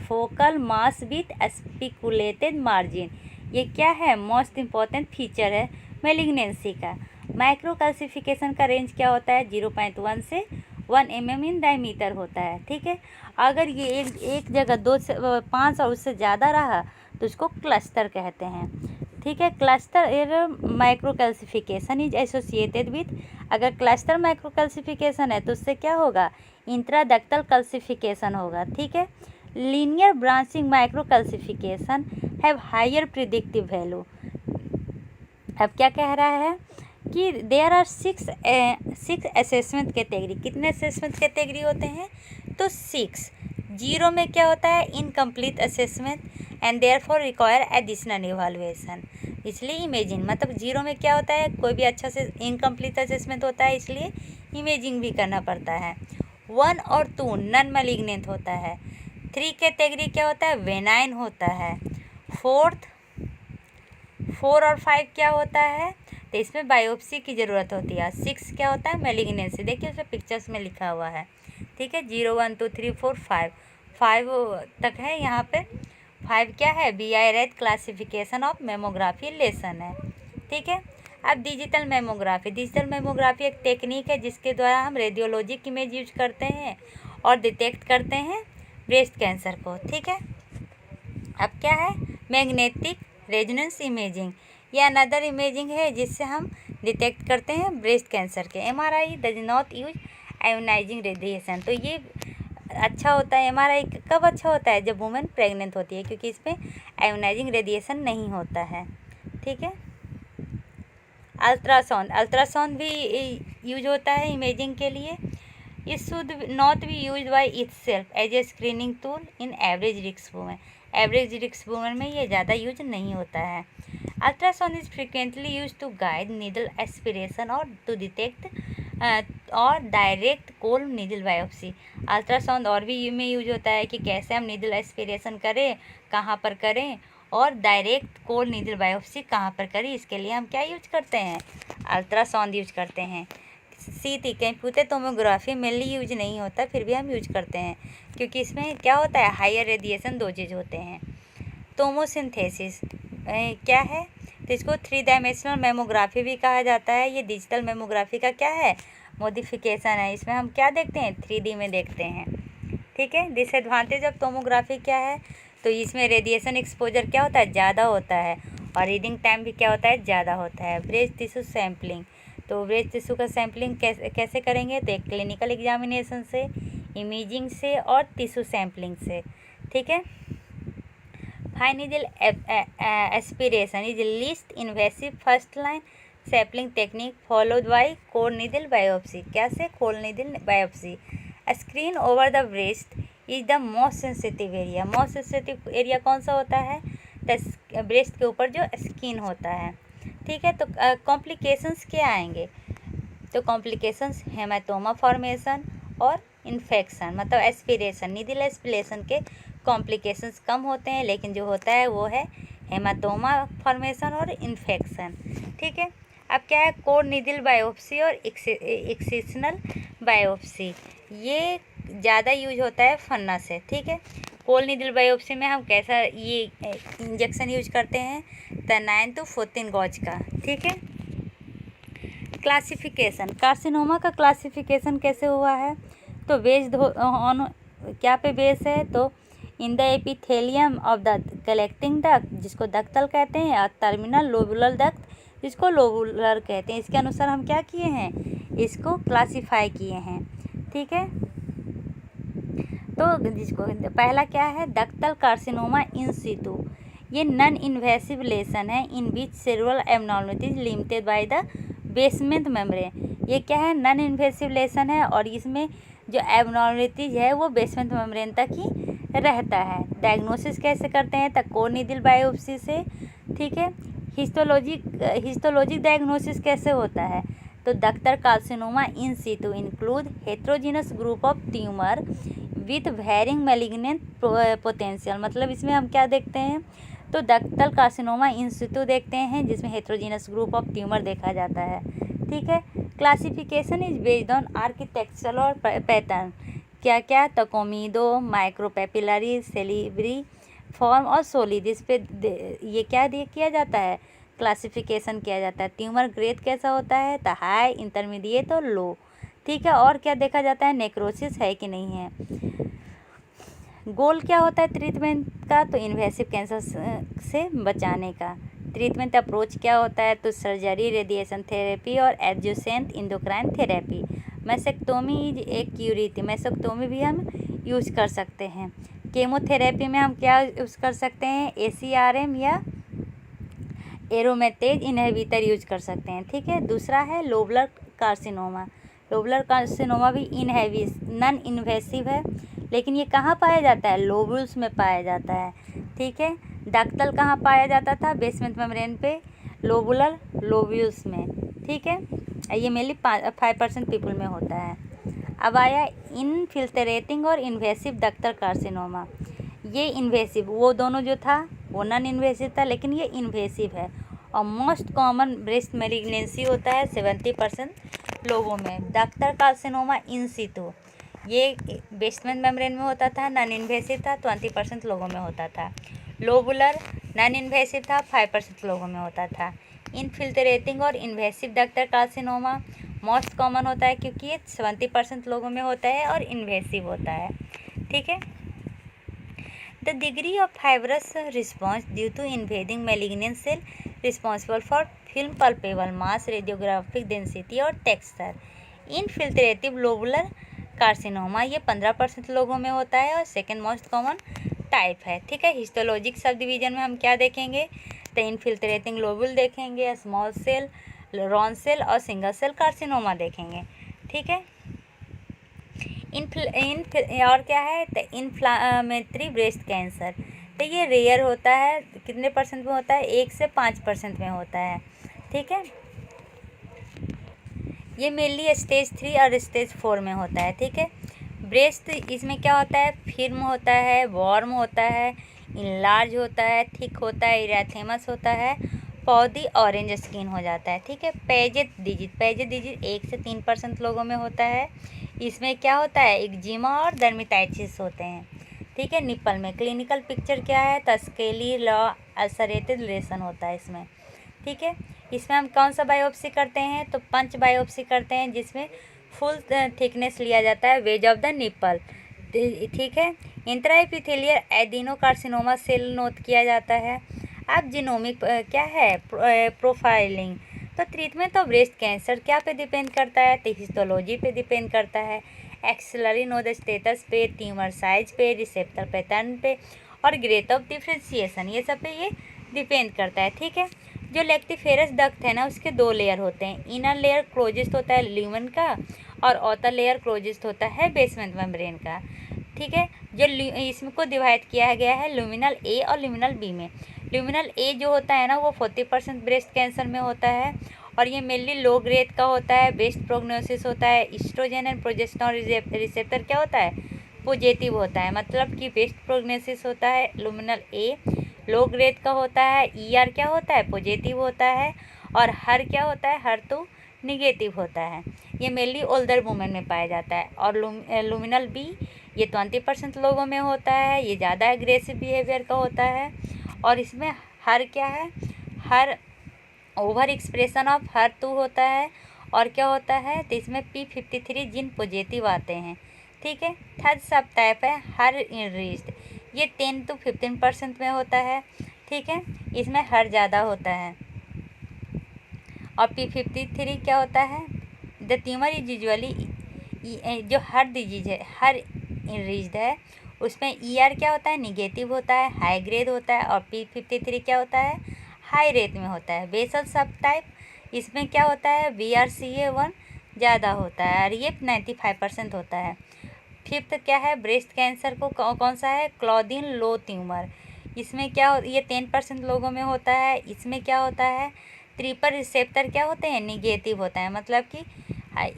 focal mass with spiculated margin. ये क्या है, मोस्ट इम्पॉर्टेंट फीचर है मेलिग्नेंसी का। माइक्रो कैल्सिफिकेशन का रेंज क्या होता है, 0.1 से 1 mm इन डायमीटर होता है। ठीक है, अगर ये एक जगह 2 से 5 और उससे ज़्यादा रहा तो उसको क्लस्टर कहते हैं। ठीक है, cluster micro calcification is associated with, अगर क्लस्टर माइक्रो कैल्सिफिकेशन है तो उससे क्या होगा, इंट्राडक्टल कैल्सिफिकेशन होगा। ठीक है, linear branching microcalcification have higher predictive value. अब क्या कह रहा है कि देयर आर 6 असेसमेंट कैटेगरी। कितने असेसमेंट कैटेगरी होते हैं, तो 6। 0 में क्या होता है, incomplete assessment and therefore require additional evaluation. इसलिए इमेजिंग, मतलब 0 में क्या होता है, कोई भी अच्छा से इनकम्प्लीट असेसमेंट होता है, इसलिए इमेजिंग भी करना पड़ता है। 1 और 2 नॉन मैलिग्नेंट होता है। 3 कैटेगरी क्या होता है, वेनाइन होता है। 4 और 5 क्या होता है, तो इसमें बायोप्सी की ज़रूरत होती है। 6 क्या होता है, मैलिग्नेंसी। देखिए उसमें पिक्चर्स में लिखा हुआ है। ठीक है, 0 1 2 3 4 5 तक है। यहाँ पे 5 क्या है, BI-RAD classification of mammography lesson है। ठीक है, अब डिजिटल मेमोग्राफी एक टेक्निक है जिसके द्वारा हम रेडियोलॉजिक इमेज यूज करते हैं और डिटेक्ट करते हैं ब्रेस्ट कैंसर को। ठीक है, अब क्या है, मैग्नेटिक रेजोनेंस इमेजिंग, ये अनदर इमेजिंग है जिससे हम डिटेक्ट करते हैं ब्रेस्ट कैंसर के। MRI does not use ionising radiation, तो ये अच्छा होता है। MRI कब अच्छा होता है, जब वुमेन प्रेग्नेंट होती है, क्योंकि इसमें आयोनाइजिंग रेडिएशन नहीं होता है। ठीक है, अल्ट्रासाउंड भी यूज होता है इमेजिंग के लिए। It should not be use by itself as a screening tool in average risk women. Average risk women में ये ज़्यादा यूज नहीं होता है। Ultrasound is frequently use to guide needle aspiration और टू डिटेक्ट और direct cold needle biopsy. Ultrasound और भी में यूज होता है कि कैसे हम नीडल एस्पिरेशन करें, कहाँ पर करें, और डायरेक्ट कोल्ड नीडल बायोप्सी कहाँ पर करें। इसके लिए हम क्या यूज करते हैं, अल्ट्रासाउंड यूज करते हैं। CT computer tomography mainly use नहीं होता, फिर भी हम यूज करते हैं क्योंकि इसमें क्या होता है, हायर रेडिएशन डोजेज होते हैं। टोमोसिंथेसिस क्या है, तो इसको 3 डायमेंशनल मेमोग्राफी भी कहा जाता है। ये डिजिटल मेमोग्राफी का क्या है, मॉडिफिकेशन है। इसमें हम क्या देखते हैं, 3D में देखते हैं। ठीक है, डिसएडवांटेज ऑफ टोमोग्राफी क्या है, तो इसमें रेडिएशन एक्सपोजर क्या होता है, ज़्यादा होता है, और रीडिंग टाइम भी क्या होता है, ज़्यादा होता है। ब्रेस्ट टिश्यू सैम्पलिंग, तो ब्रेस्ट टिश्यू का सैम्पलिंग कैसे करेंगे, तो एक क्लिनिकल एग्जामिनेशन से, इमेजिंग से और टिश्यू सैम्पलिंग से। ठीक है, fine needle aspiration is least invasive first line sampling technique followed by cold needle biopsy. कैसे, cold needle biopsy. Screen over the breast is the most sensitive area. Most sensitive area कौन सा होता है, तो breast के ऊपर जो skin होता है। ठीक है, तो कॉम्प्लिकेशंस क्या आएंगे, तो कॉम्प्लिकेशंस हेमाटोमा फॉर्मेशन और इन्फेक्शन, मतलब एस्पिरेशन, नीडल एस्पिरेशन के कॉम्प्लिकेशंस कम होते हैं, लेकिन जो होता है वो है हेमाटोमा फॉर्मेशन और इन्फेक्शन। ठीक है, अब क्या है, कोर नीडल बायोप्सी और एक्सिशनल बायोप्सी, ये ज़्यादा यूज होता है फन्ना से। ठीक है, कोर नीडल बायोप्सी में हम कैसा ये इंजेक्शन यूज करते हैं, 9 to 14 गॉज का। ठीक है, क्लासिफिकेशन, कार्सिनोमा का क्लासिफिकेशन कैसे हुआ है, तो बेस्ड ऑन क्या पे बेस है, तो in the epithelium of the collecting duct, जिसको दक्तल कहते हैं, या टर्मिनल लोबुलर डक्ट, जिसको लोबुलर कहते हैं। इसके अनुसार हम क्या किए हैं, इसको क्लासिफाई किए हैं। ठीक है, तो जिसको पहला क्या है, डक्टल कार्सिनोमा इन सितु, ये नॉन इन्वेसिव लेसन है in which cerebral abnormalities limited by the basement membrane. ये क्या है, नॉन इन्वेसिव लेसन है और इसमें जो एब्नॉर्मलिटीज है वो बेसमेंट मेम्ब्रेन तक ही रहता है। डायग्नोसिस कैसे करते हैं, तक कोर नीडल बायोप्सी से। ठीक है, हिस्टोलॉजिक डायग्नोसिस कैसे होता है, तो ductal carcinoma in situ include heterogeneous group of tumour with varying malignant potential. मतलब इसमें हम क्या देखते हैं, तो डक्टल कार्सिनोमा इन सितु देखते हैं जिसमें हेट्रोजीनस ग्रुप ऑफ ट्यूमर देखा जाता है। ठीक है, classification is based on architecture और पैटर्न, क्या क्या, तकोमीदो, माइक्रोपेपिलरी, सेलिब्री फॉर्म और सोलिड, इस पे ये क्या किया जाता है, क्लासिफिकेशन किया जाता है। ट्यूमर ग्रेड कैसा होता है, तो हाई, इंटरमीडिएट और लो। ठीक है, और क्या देखा जाता है, नेक्रोसिस है कि नहीं है। गोल क्या होता है ट्रीटमेंट का, तो इन्वेसिव कैंसर से बचाने का। ट्रीटमेंट अप्रोच क्या होता है, तो सर्जरी, रेडिएशन थेरेपी और एडजुसेंट इंडोक्राइन थेरेपी। मैसेक्टोमी इज एक क्यूरिटी, मैसेक्टोमी भी हम यूज कर सकते हैं। केमोथेरेपी में हम क्या यूज़ कर सकते हैं, ACRM या एरोमेटेज इनहिबिटर यूज कर सकते हैं। ठीक है, दूसरा है लोबुलर कार्सिनोमा। लोबुलर कार्सिनोमा भी नॉन इन्वेसिव है, लेकिन ये कहाँ पाया जाता है, लोबुल्स में पाया जाता है। ठीक है, डक्टल कहाँ पाया जाता था, बेसमेंट मेम्ब्रेन पे, लोबुलर लोब्यूल्स में। ठीक है, ये मेनली 5% पीपल में होता है। अब आया इनफिल्ट्रेटिंग और इन्वेसिव डक्टल कार्सिनोमा। ये इन्वेसिव, वो दोनों जो था वो नॉन इन्वेसिव था, लेकिन ये इन्वेसिव है और मोस्ट कॉमन ब्रेस्ट मेलिग्नेंसी होता है 70% लोगों में। डक्टल कार्सिनोमा इन सितु, ये बेसमेंट मेम्ब्रेन में होता था, नॉन इन्वेसिव था, 20% लोगों में होता था। लोबुलर नॉन इन्वेसिव था, 5% लोगों में होता था। इनफिल्ट्रेटिंग और invasive ductal carcinoma most common होता है क्योंकि ये 70% लोगों में होता है और इन्वेसिव होता है। ठीक है, the degree of fibrous response due to invading malignant cell responsible for film palpable mass, radiographic density और टेक्सचर। इनफिल्ट्रेटिव लोबुलर कार्सिनोमा ये 15% लोगों में होता है और सेकेंड मोस्ट कॉमन टाइप है। ठीक है, हिस्टोलॉजिक सब डिवीजन में हम क्या देखेंगे, तो इनफिल्ट्रेटिंग लोबुल देखेंगे, स्मॉल सेल, रॉन सेल और सिंगल सेल कार्सिनोमा देखेंगे। ठीक है, और क्या है, तो इन्फ्लामेटरी ब्रेस्ट कैंसर, तो ये रेयर होता है, कितने परसेंट में होता है, 1 से 5% में होता है। ठीक है, ये मेनली स्टेज 3 और स्टेज 4 में होता है। ठीक है, ब्रेस्ट इसमें क्या होता है, फिर्म होता है, वार्म होता है, इनलार्ज होता है, थिक होता है, इरेथेमस होता है, पौधी ऑरेंज स्किन हो जाता है। ठीक है, पेजेड डिजिट 1 से 3% लोगों में होता है। इसमें क्या होता है, एक्जिमा और डर्मेटाइटिस होते हैं। ठीक है, निप्पल में क्लिनिकल पिक्चर क्या है, तस्केली लॉ अल्सरेटेड लेशन होता है इसमें। ठीक है, इसमें हम कौन सा बायोप्सी करते हैं, तो पंच बायोप्सी करते हैं जिसमें फुल थिकनेस लिया जाता है वेज ऑफ द निप्पल। ठीक है, इंट्राएपिथेलियल एडिनोकार्सिनोमा सेल नोट किया जाता है। अब जीनोमिक क्या है, प्रोफाइलिंग, तो ट्रीटमेंट ऑफ ब्रेस्ट कैंसर क्या पे डिपेंड करता है, तो हिस्टोलॉजी पे डिपेंड करता है, एक्सिलरी नोड स्टेटस पे, ट्यूमर साइज पे, रिसेप्टर पैटर्न पे और ग्रेड ऑफ डिफ्रेंशिएशन, ये सब पे ये डिपेंड करता है। ठीक है, जो लेक्टिफेरस डक्ट है ना, उसके 2 लेयर होते हैं, इनर लेयर क्लोजेस्ट होता है ल्यूमन का और आउटर लेयर क्लोजेस्ट होता है बेसमेंट मेम्ब्रेन का। ठीक है, जो इसको डिवाइड किया गया है ल्यूमिनल ए और ल्यूमिनल बी में। ल्यूमिनल ए जो होता है ना, वो 40% ब्रेस्ट कैंसर में होता है और ये मेनली लो ग्रेड का होता है, बेस्ट प्रोग्नोसिस होता है, ईस्ट्रोजन एंड प्रोजेस्टेरोन रिसेप्टर क्या होता है, पॉजिटिव होता है, मतलब कि बेस्ट प्रोग्नोसिस होता है। ल्यूमिनल ए लो ग्रेड का होता है, ER क्या होता है, पॉजिटिव होता है और हर क्या होता है, हर तो निगेटिव होता है। ये मेनली ओल्डर वुमेन में पाया जाता है। और लुमिनल बी ये 20% लोगों में होता है, ये ज़्यादा एग्रेसिव बिहेवियर का होता है। और इसमें हर क्या है, HER over expression of HER two होता है। और क्या होता है, तो इसमें P53 जीन पॉजिटिव आते हैं। ठीक है। थर्ड सब टाइप है हर इनरिच्ड, ये 10 to 15% में होता है। ठीक है, इसमें हर ज़्यादा होता है। और P53 क्या होता है, द ट्यूमर इज यूजुअली, जो हर डिजीज है, हर इनरिच्ड है, उसमें ER क्या होता है, निगेटिव होता है, हाई ग्रेड होता है। और P53 क्या होता है, हाई रेट में होता है। बेसल सब टाइप, इसमें क्या होता है, BRCA1 ज़्यादा होता है और ये 95% होता है। फिफ्थ क्या है, ब्रेस्ट कैंसर को कौन सा है, क्लॉडिन लो ट्यूमर, इसमें क्या ये 10% लोगों में होता है। इसमें क्या होता है, ट्रिपल रिसेप्टर क्या होते हैं, निगेटिव होता है। मतलब कि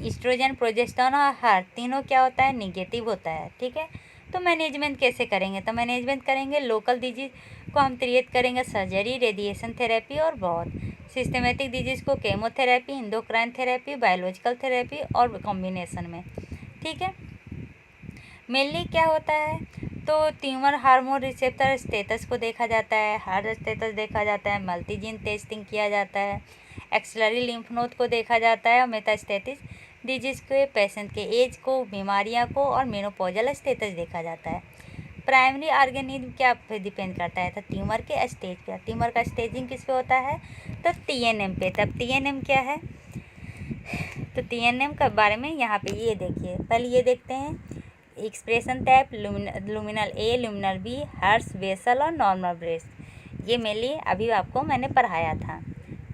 एस्ट्रोजन, प्रोजेस्टेरोन और हर तीनों क्या होता है, निगेटिव होता है। ठीक है। तो मैनेजमेंट कैसे करेंगे, तो मैनेजमेंट करेंगे, लोकल डिजीज को हम ट्रीट करेंगे सर्जरी, रेडिएशन थेरेपी और बहुत सिस्टमेटिक डिजीज़ को chemotherapy, endocrine therapy, biological therapy और कॉम्बिनेशन में। ठीक है। मेनली क्या होता है, तो ट्यूमर हार्मोन रिसेप्टर स्टेटस को देखा जाता है, हार्ट स्टेटस देखा जाता है, मल्टीजीन टेस्टिंग किया जाता है, एक्सिलरी लिम्फ नोड को देखा जाता है और मेटास्टेटिस डिजीज़ के पेशेंट के एज को, बीमारियां को और मेनोपॉजल स्टेटस देखा जाता है। प्राइमरी ऑर्गेनिज्म क्या पे डिपेंड करता है, तो ट्यूमर के स्टेज पे। ट्यूमर का स्टेजिंग किस पे होता है, तो TNM पे। तब TNM क्या है, तो TNM के बारे में यहाँ पे ये देखिए, पहले ये देखते हैं expression type, luminal A, luminal B, HERs, basal और नॉर्मल ब्रेस्ट। ये मेनली अभी आपको मैंने पढ़ाया था।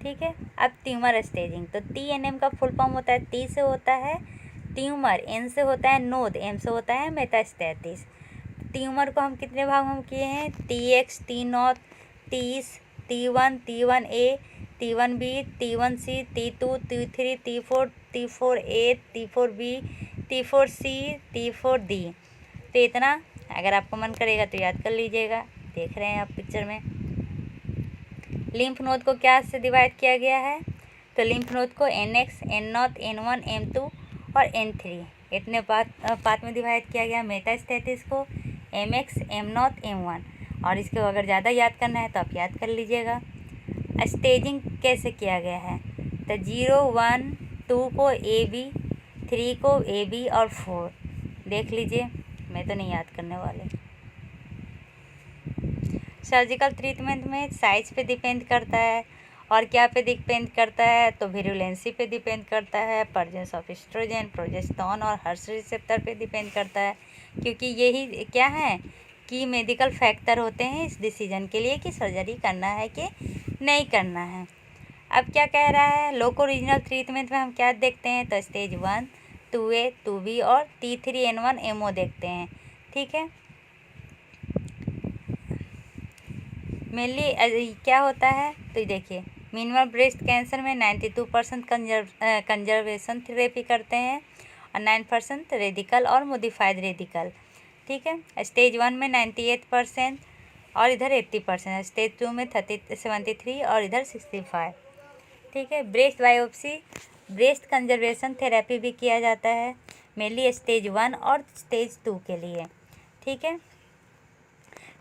ठीक है। अब ट्यूमर स्टेजिंग, तो TNM का फुल फॉर्म होता है, T से होता है ट्यूमर, N से होता है नोड, M से होता है मेटास्टेटिस। ट्यूमर को हम कितने भाग में किए हैं, TX, T0, Ts, T1, T1A, T1B, T1C, T2, T3, T4, T4A, T4B, T4C, T4D। तो इतना अगर आपको मन करेगा तो याद कर लीजिएगा। देख रहे हैं आप पिक्चर में। लिम्फ नोड को क्या से डिवाइड किया गया है, तो लिम्फ नोड को NX, N0, N1, M2 और N3 इतने पार्ट में डिवाइड किया गया। मेटास्टेटिस को MX, M0, M1। और इसको अगर ज़्यादा याद करना है तो आप याद कर लीजिएगा। स्टेजिंग कैसे किया गया है, तो 0, 1, 2 को AB, 3 को AB और 4 देख लीजिए, मैं तो नहीं याद करने वाले। सर्जिकल ट्रीटमेंट में साइज पे डिपेंड करता है और क्या पे डिपेंड करता है, तो विरुलेंसी पे डिपेंड करता है, प्रेजेंस ऑफ एस्ट्रोजन, प्रोजेस्टेरोन और हर्स रिसेप्टर पे डिपेंड करता है। क्योंकि यही क्या है कि मेडिकल फैक्टर होते हैं इस डिसीजन के लिए कि सर्जरी करना है कि नहीं करना है। अब क्या कह रहा है, लोको रीजनल ट्रीटमेंट में हम क्या देखते हैं, तो स्टेज 1, 2A, 2B और T3N1 MO देखते हैं। ठीक है। मेनली क्या होता है, तो देखिए मिनिमल ब्रेस्ट कैंसर में 92% कंजर्वेशन थेरेपी करते हैं और 9% रेडिकल और मॉडिफाइड रेडिकल। ठीक है। स्टेज 1 में 98% और इधर 80%, स्टेज 2 में 73 और इधर 65। ठीक है। Breast biopsy, breast conservation therapy भी किया जाता है मेनली स्टेज 1 और स्टेज 2 के लिए। ठीक है।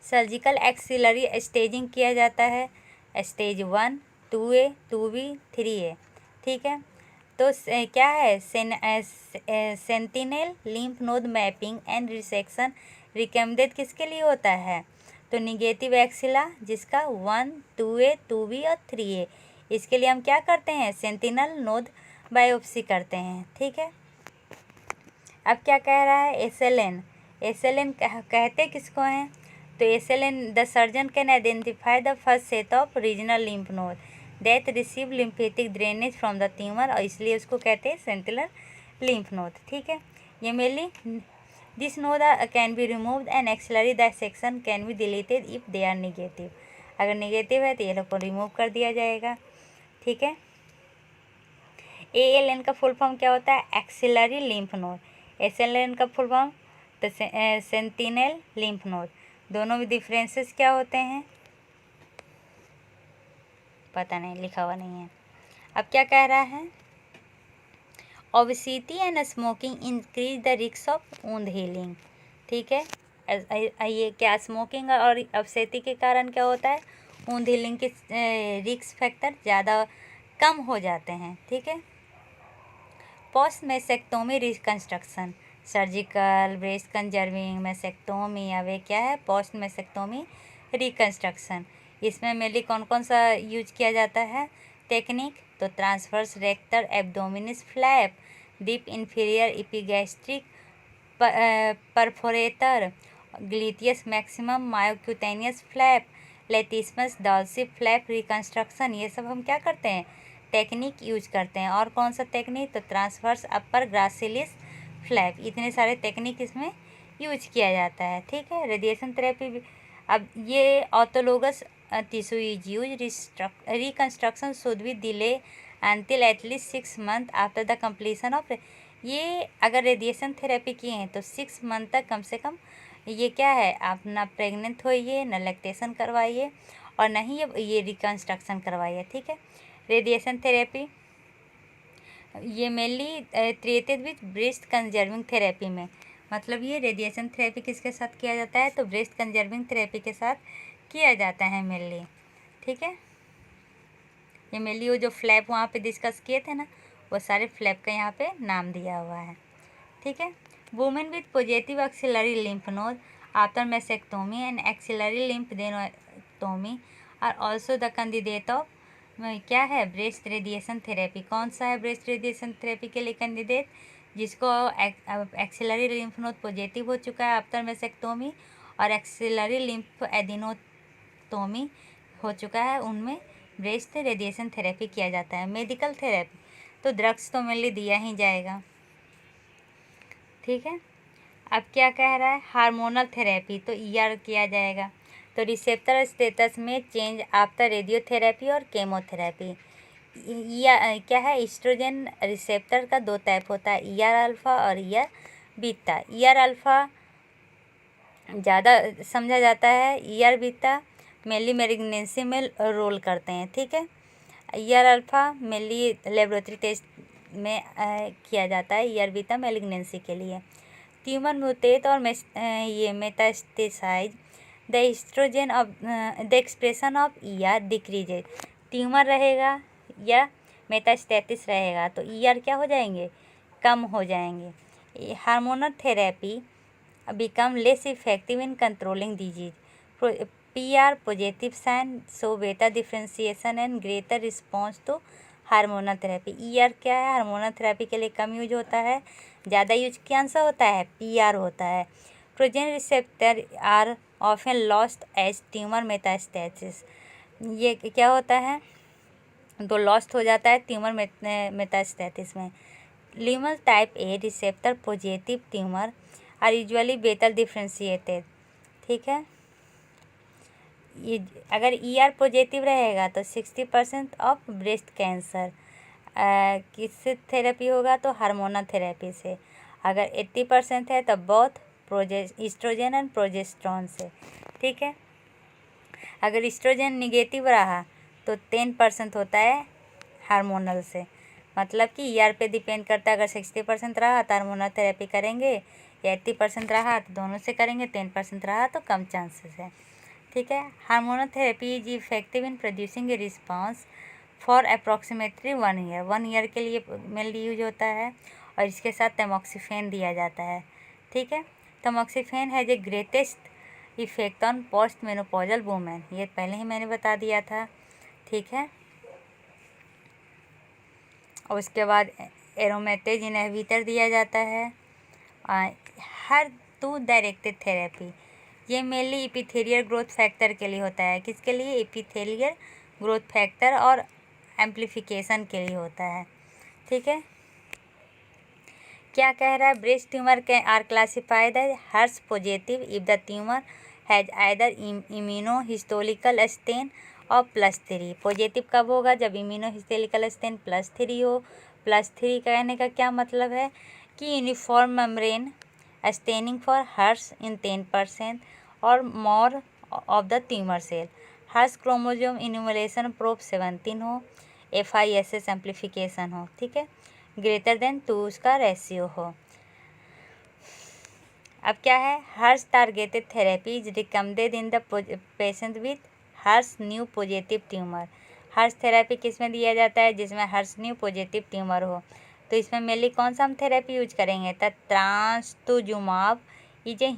सर्जिकल एक्सिलरी स्टेजिंग किया जाता है स्टेज 1, 2A, 2B, 3A। ठीक है। तो क्या है, sentinel lymph node mapping and resection recommended किसके लिए होता है, तो निगेटिव एक्सिला जिसका 1, 2A, 2B और 3A, इसके लिए हम क्या करते हैं, सेंटिनल नोड बायोप्सी करते हैं। ठीक है। अब क्या कह रहा है, SLN कहते किसको हैं, तो SLN the surgeon can identify the first set of regional lymph node that receive lymphatic drainage from the tumour, और इसलिए उसको कहते हैं सेंटिनल लिम्फ नोड। ठीक है। ये मेनली this node can be removed and axillary dissection can be deleted if they are negative. अगर निगेटिव है तो ये लोग को रिमूव कर दिया जाएगा। ठीक है। ALN का फुल फॉर्म क्या होता है, एक्सिलरी लिम्फ नोड। SLN का फुल फॉर्म तो सेंटिनल लिम्फ नोड। दोनों में डिफरेंसेस क्या होते हैं, पता नहीं, लिखा हुआ नहीं है। अब क्या कह रहा है, obesity and smoking increase the risk of wound healing. ठीक है, ये क्या स्मोकिंग और ओबेसिटी के कारण क्या होता है, वुंड हीलिंग के रिस्क फैक्टर ज़्यादा कम हो जाते हैं। ठीक है, post mastectomy reconstruction, surgical breast conserving mastectomy या वे क्या है, पोस्ट मेसेक्टोमी रिकंस्ट्रक्शन। इसमें मेनली कौन कौन सा यूज किया जाता है टेक्निक, तो transverse rectus abdominis flap, deep inferior epigastric perforator, gluteus maximus myocutaneous flap, latissimus dorsi flap reconstruction. ये सब हम क्या करते हैं, टेक्निक यूज करते हैं। और कौन सा टेक्निक, तो ट्रांसवर्स अपर ग्रासिलिस फ्लैप। इतने सारे टेक्निक इसमें यूज किया जाता है। ठीक है, रेडिएशन थेरेपी भी। अब ये autologous tissue is use, reconstruction should be delay until at least 6 months after the completion of। ये अगर रेडिएशन थेरेपी किए हैं तो 6 मंथ तक कम से कम ये क्या है, आप ना प्रेग्नेंट होइए, ना लैक्टेशन करवाइए, और ना ही ये रिकंस्ट्रक्शन करवाइए। ठीक है, रेडिएशन थेरेपी ये mainly treated with breast conserving therapy में, मतलब ये रेडिएशन थेरेपी किसके साथ किया जाता है, तो ब्रेस्ट कंजर्विंग थेरेपी के साथ किया जाता है मेनली। ठीक है, ये मेनली वो जो फ्लैप वहाँ पे डिस्कस किए थे ना, वो सारे फ्लैप का यहाँ पे नाम दिया हुआ है। ठीक है, women with positive axillary lymph node after mastectomy and axillary lymphadenectomy are also the candidate of क्या है, ब्रेस्ट रेडिएशन थेरेपी। कौन सा है ब्रेस्ट रेडिएशन थेरेपी के लिए कैंडिडेट, जिसको एक्सिलरी लिम्फ नोड पॉजिटिव हो चुका है आफ्टर मेसेक्टोमी और एक्सिलरी लिम्फ एडिनोटोमी हो चुका है, उनमें ब्रेस्ट रेडिएशन थेरेपी किया जाता है। मेडिकल थेरेपी तो ड्रग्स तो मेनली दिया ही जाएगा। ठीक है, अब क्या कह रहा है, हार्मोनल थेरेपी तो ईआर किया जाएगा। तो रिसेप्टर स्टेटस में चेंज आफ्टर रेडियोथेरेपी और केमोथेरेपी। या क्या है, ईस्ट्रोजन रिसेप्टर का 2 टाइप होता है, ईआर अल्फ़ा और ईआर बीटा। ईआर अल्फ़ा ज़्यादा समझा जाता है, ईआर बीटा मेनली मैलिग्नेंसी में रोल करते हैं। ठीक है, ER alpha mainly laboratory test में किया जाता है, ईआर बीटा मैलिग्नेंसी के लिए। ट्यूमर म्यूटेट और ये metastasise the estrogen of the expression of ER decreases. Tumour रहेगा या मेटास्टेटिस रहेगा तो ईआर क्या हो जाएंगे, कम हो जाएंगे। Hormonal therapy become less effective in controlling disease. PR positive sign show beta differentiation and greater response to hormonal therapy. ER क्या है, हार्मोनल थेरेपी के लिए कम यूज होता है, ज़्यादा यूज कौन सा होता है, PR होता है। Progesterone receptor are often lost as tumour metastasis. ये क्या होता है, तो लॉस्ट हो जाता है ट्यूमर मेटास्टेसिस में। Luminal type A receptor positive tumour are usually better differentiated. ठीक है, ये अगर ER पॉजिटिव रहेगा तो 60% ऑफ ब्रेस्ट कैंसर किससे थेरेपी होगा, तो हार्मोनल थेरेपी से। अगर 80% है तो बोथ ईस्ट्रोजन एंड प्रोजेस्टेरोन से। ठीक है, अगर ईस्ट्रोजन निगेटिव रहा तो 10% होता है हार्मोनल से, मतलब कि ER पे डिपेंड करता है। अगर 60% रहा तो हार्मोनल थेरेपी करेंगे, 80% रहा तो दोनों से करेंगे, 10% रहा तो कम चांसेस है। ठीक है, hormonal therapy is effective in producing a response for approximately 1 year. 1 year के लिए मेनली यूज होता है, और इसके साथ टैमोक्सिफेन दिया जाता है। ठीक है, tamoxifen has a greatest effect on post menopausal women, ये पहले ही मैंने बता दिया था। ठीक है, और उसके बाद एरोमेटेज इनहिबिटर दिया जाता है। हर 2 डायरेक्टेड थेरेपी, ये मेनली एपिथेलियल ग्रोथ फैक्टर के लिए होता है। किसके लिए, एपिथेलियल ग्रोथ फैक्टर और एम्प्लीफिकेशन के लिए होता है। ठीक है, क्या कह रहा है, ब्रेस्ट ट्यूमर के are classified as HERs positive if the tumour has either immunohistological stain or +3। Positive कब होगा, जब इम्यूनोहिस्टोलिकल स्टेन +3 हो। +3 कहने का क्या मतलब है कि uniform membrane staining for HERs in 10% or more of the tumour cell. HERs chromosome enumeration probe 17 हो, FISS एम्प्लीफिकेशन हो, ठीक है, ग्रेटर देन 2 उसका रेशियो हो। अब क्या है, हर्ष targeted therapy is recommended in the patient with Harsh new positive tumour. Harsh therapy किस में दिया जाता है, जिसमें हर्ष न्यू पॉजिटिव ट्यूमर हो। तो इसमें मेनली कौन सा हम थेरेपी यूज करेंगे, trastuzumab is a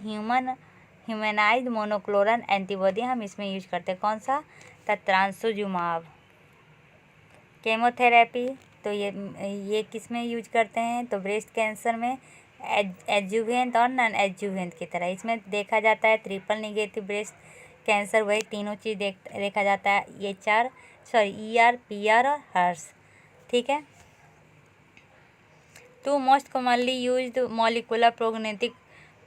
humanised monoclonal antibody हम इसमें यूज करते हैं। कौन सा, ट्रांसतुजुमाब। केमोथेरेपी तो ये किस में यूज करते हैं, तो ब्रेस्ट कैंसर में एडजुवेंट और नॉन एडजुवेंट की तरह इसमें देखा जाता है। ट्रिपल निगेटिव ब्रेस्ट कैंसर वही तीनों चीज़ देखा जाता है, ER, PR और हर्ष, ठीक है। 2 most commonly used molecular prognostic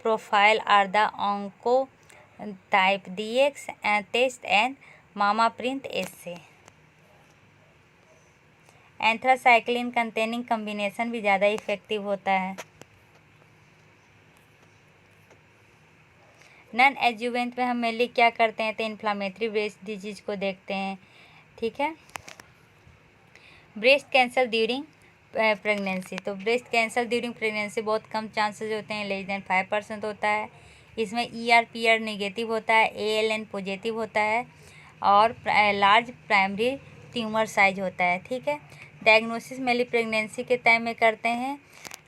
profile are the Oncotype DX test and MammaPrint assay. Anthracycline containing combination भी ज़्यादा इफेक्टिव होता है। नॉन एडजुवेंट में हम मेनली क्या करते हैं, तो इन्फ्लामेटरी ब्रेस्ट डिजीज को देखते हैं, ठीक है। ब्रेस्ट कैंसर ड्यूरिंग प्रेगनेंसी, तो ब्रेस्ट कैंसर ड्यूरिंग प्रेगनेंसी बहुत कम चांसेस होते हैं, लेस देन 5% होता है। इसमें ER PR निगेटिव होता है, ALN पॉजिटिव होता है और लार्ज प्राइमरी ट्यूमर साइज होता है, ठीक है। डायग्नोसिस मेनली प्रेगनेंसी के टाइम में करते हैं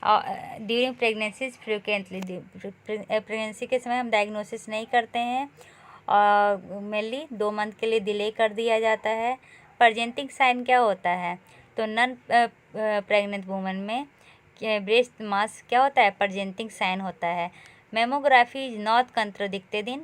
और ड्यूरिंग प्रेगनेंसी फ्रिक्वेंटली प्रेगनेंसी के समय हम डायग्नोसिस नहीं करते हैं और मेनली 2 मंथ के लिए डिले कर दिया जाता है। प्रेजेंटिंग साइन क्या होता है, तो नॉन प्रेग्नेंट वुमेन में ब्रेस्ट मास क्या होता है, प्रेजेंटिंग साइन होता है। Mammography is not contradicted in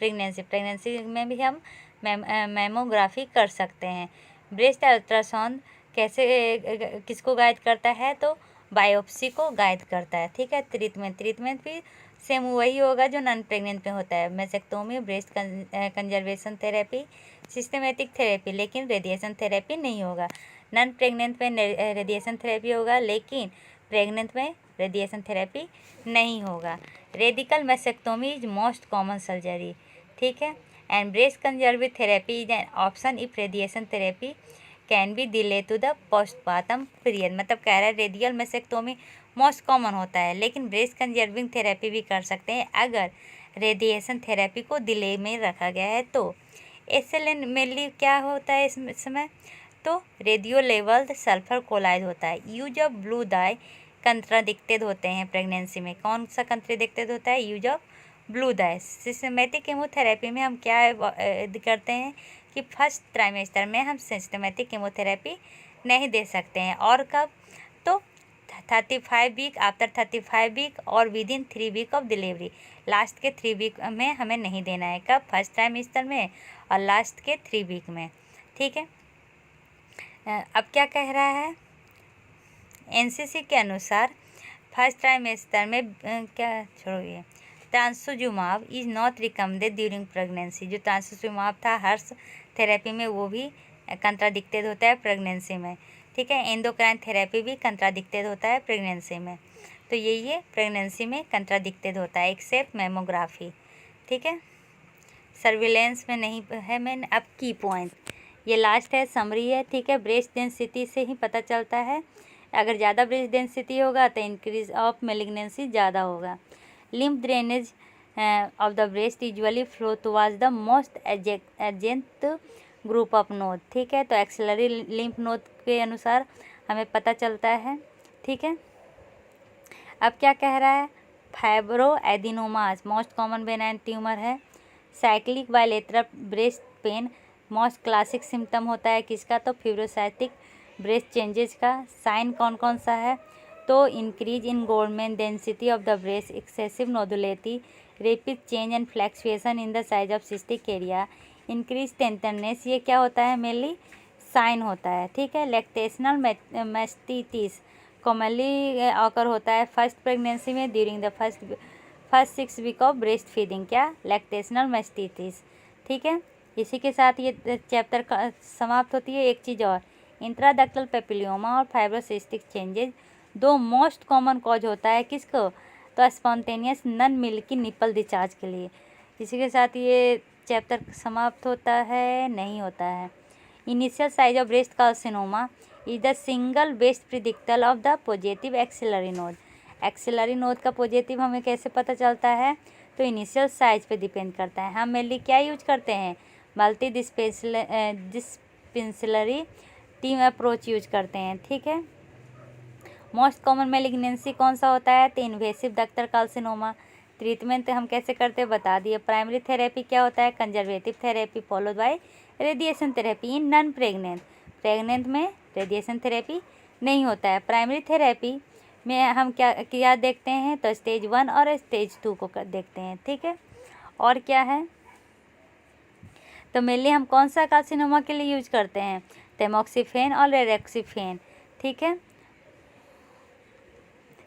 pregnancy में भी हम मेमोग्राफी कर सकते हैं। ब्रेस्ट अल्ट्रासाउंड कैसे किसको गाइड करता है, तो बायोप्सी को गाइड करता है, ठीक है। ट्रीटमेंट भी सेम वही होगा जो नॉन प्रेग्नेंट में होता है, mastectomy, breast conservation therapy, systematic therapy, लेकिन रेडिएशन थेरेपी नहीं होगा। नॉन प्रेग्नेंट में रेडिएशन थेरेपी होगा, लेकिन प्रेग्नेंट में रेडिएशन थेरेपी नहीं होगा। Radical mastectomy is most common surgery, ठीक है। And breast conservative therapy is an option if radiation therapy can be delay to the postpartum period. मतलब कह रहा है रेडिकल मेसेक्टोमी मोस्ट कॉमन होता है, लेकिन ब्रेस्ट कंजर्विंग थेरेपी भी कर सकते हैं अगर रेडिएशन थेरेपी को डिले में रखा गया है तो। SLN मेनली क्या होता है इस समय, तो रेडियो लेवल्ड सल्फर कोलाइड होता है। यूज ऑफ ब्लू डाई कंट्राडिक्टेड होते हैं प्रेगनेंसी में। कौन सा कंट्राडिक्टेड होता है, use of blue die. Systematic chemotherapy में हम क्या करते हैं कि फर्स्ट ट्राइमेस्टर में हम सिस्टमेटिक केमोथेरेपी नहीं दे सकते हैं, और कब, तो 35 वीक, आफ्टर 35 वीक और within 3 week of delivery. Last के 3 वीक में हमें नहीं देना है, कब, फर्स्ट ट्राइमेस्टर में और लास्ट के 3 वीक में, ठीक है। अब क्या कह रहा है, NCC के अनुसार फर्स्ट ट्राइमेस्टर में क्या छोड़िए, trastuzumab is not recommended during pregnancy. जो ट्रांसतुजुमाब था हर्ष थेरेपी में, वो भी कंट्राडिक्टेड होता है प्रेगनेंसी में, ठीक है। एंडोक्राइन थेरेपी भी कंट्राडिक्टेड होता है प्रेगनेंसी में। तो ये प्रेगनेंसी में कंट्राडिक्टेड होता है एक्सेप्ट मेमोग्राफी, ठीक है। सर्विलेंस में नहीं है। मैंने अब की पॉइंट ये लास्ट है, समरी है, ठीक है। ब्रेस्ट डेंसिटी से ही पता चलता है, अगर ज़्यादा ब्रेस्ट डेंसिटी होगा तो इंक्रीज ऑफ मेलिग्नेंसी ज़्यादा होगा। Lymph drainage of the breast usually flow towards the most adjacent group of node, ठीक है। तो एक्सिलरी लिम्फ नोड के अनुसार हमें पता चलता है, ठीक है। अब क्या कह रहा है, fibroadenomas most common benign tumour है। Cyclic bilateral breast pain most classic symptom होता है किसका, तो फिब्रोसाइटिक ब्रेस्ट चेंजेस का। साइन कौन कौन सा है, तो increase in Goldman density of the breast, excessive nodularity, rapid change and fluctuation in the size of cystic area, increase tenderness, ये क्या होता है, मेनली साइन होता है, ठीक है। लैक्टेशनल मैस्टिटिस कॉमनली ऑकर होता है फर्स्ट प्रेगनेंसी में during the first 6 week of breastfeeding, क्या, लैक्टेशनल मैस्टिटिस, ठीक है। इसी के साथ ये चैप्टर समाप्त होती है। एक चीज़ और, इंट्राडक्टल पेपिलियोमा और fibrocystic changes 2 most common cause होता है किसको, तो spontaneous non milky nipple discharge के लिए। इसी के साथ ये चैप्टर समाप्त होता है, नहीं होता है। Initial size of breast carcinoma is the single best predictor of the positive axillary node. Axillary node का पॉजिटिव हमें कैसे पता चलता है? तो इनिशियल साइज पे डिपेंड करता है। हम मेनली क्या यूज करते हैं? मल्टी डिस्पेंसलरी टीम अप्रोच यूज करते हैं, ठीक है। मोस्ट कॉमन मेलिग्नेंसी कौन सा होता है? तो इन्वेसिव डक्टल कार्सिनोमा। ट्रीटमेंट हम कैसे करते हैं बता दिए। प्राइमरी थेरेपी क्या होता है? Conservative therapy followed by radiation therapy in non pregnant. Pregnant में रेडिएशन थेरेपी नहीं होता है। प्राइमरी थेरेपी में हम क्या देखते हैं? तो स्टेज 1 और स्टेज 2 को देखते हैं, ठीक है। और क्या है? तो मेनली हम कौन सा कार्सिनोमा के लिए यूज करते हैं? टेमोक्सिफेन और रेक्सिफेन, ठीक है।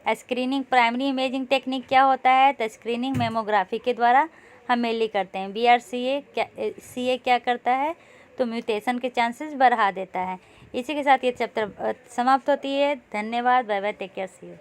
स्क्रीनिंग प्राइमरी इमेजिंग टेक्निक क्या होता है? तो स्क्रीनिंग मेमोग्राफी के द्वारा हम मेनली करते हैं। BRCA क्या करता है? तो म्यूटेशन के चांसेस बढ़ा देता है। इसी के साथ ये चैप्टर समाप्त होती है। धन्यवाद, bye bye, take care, see you.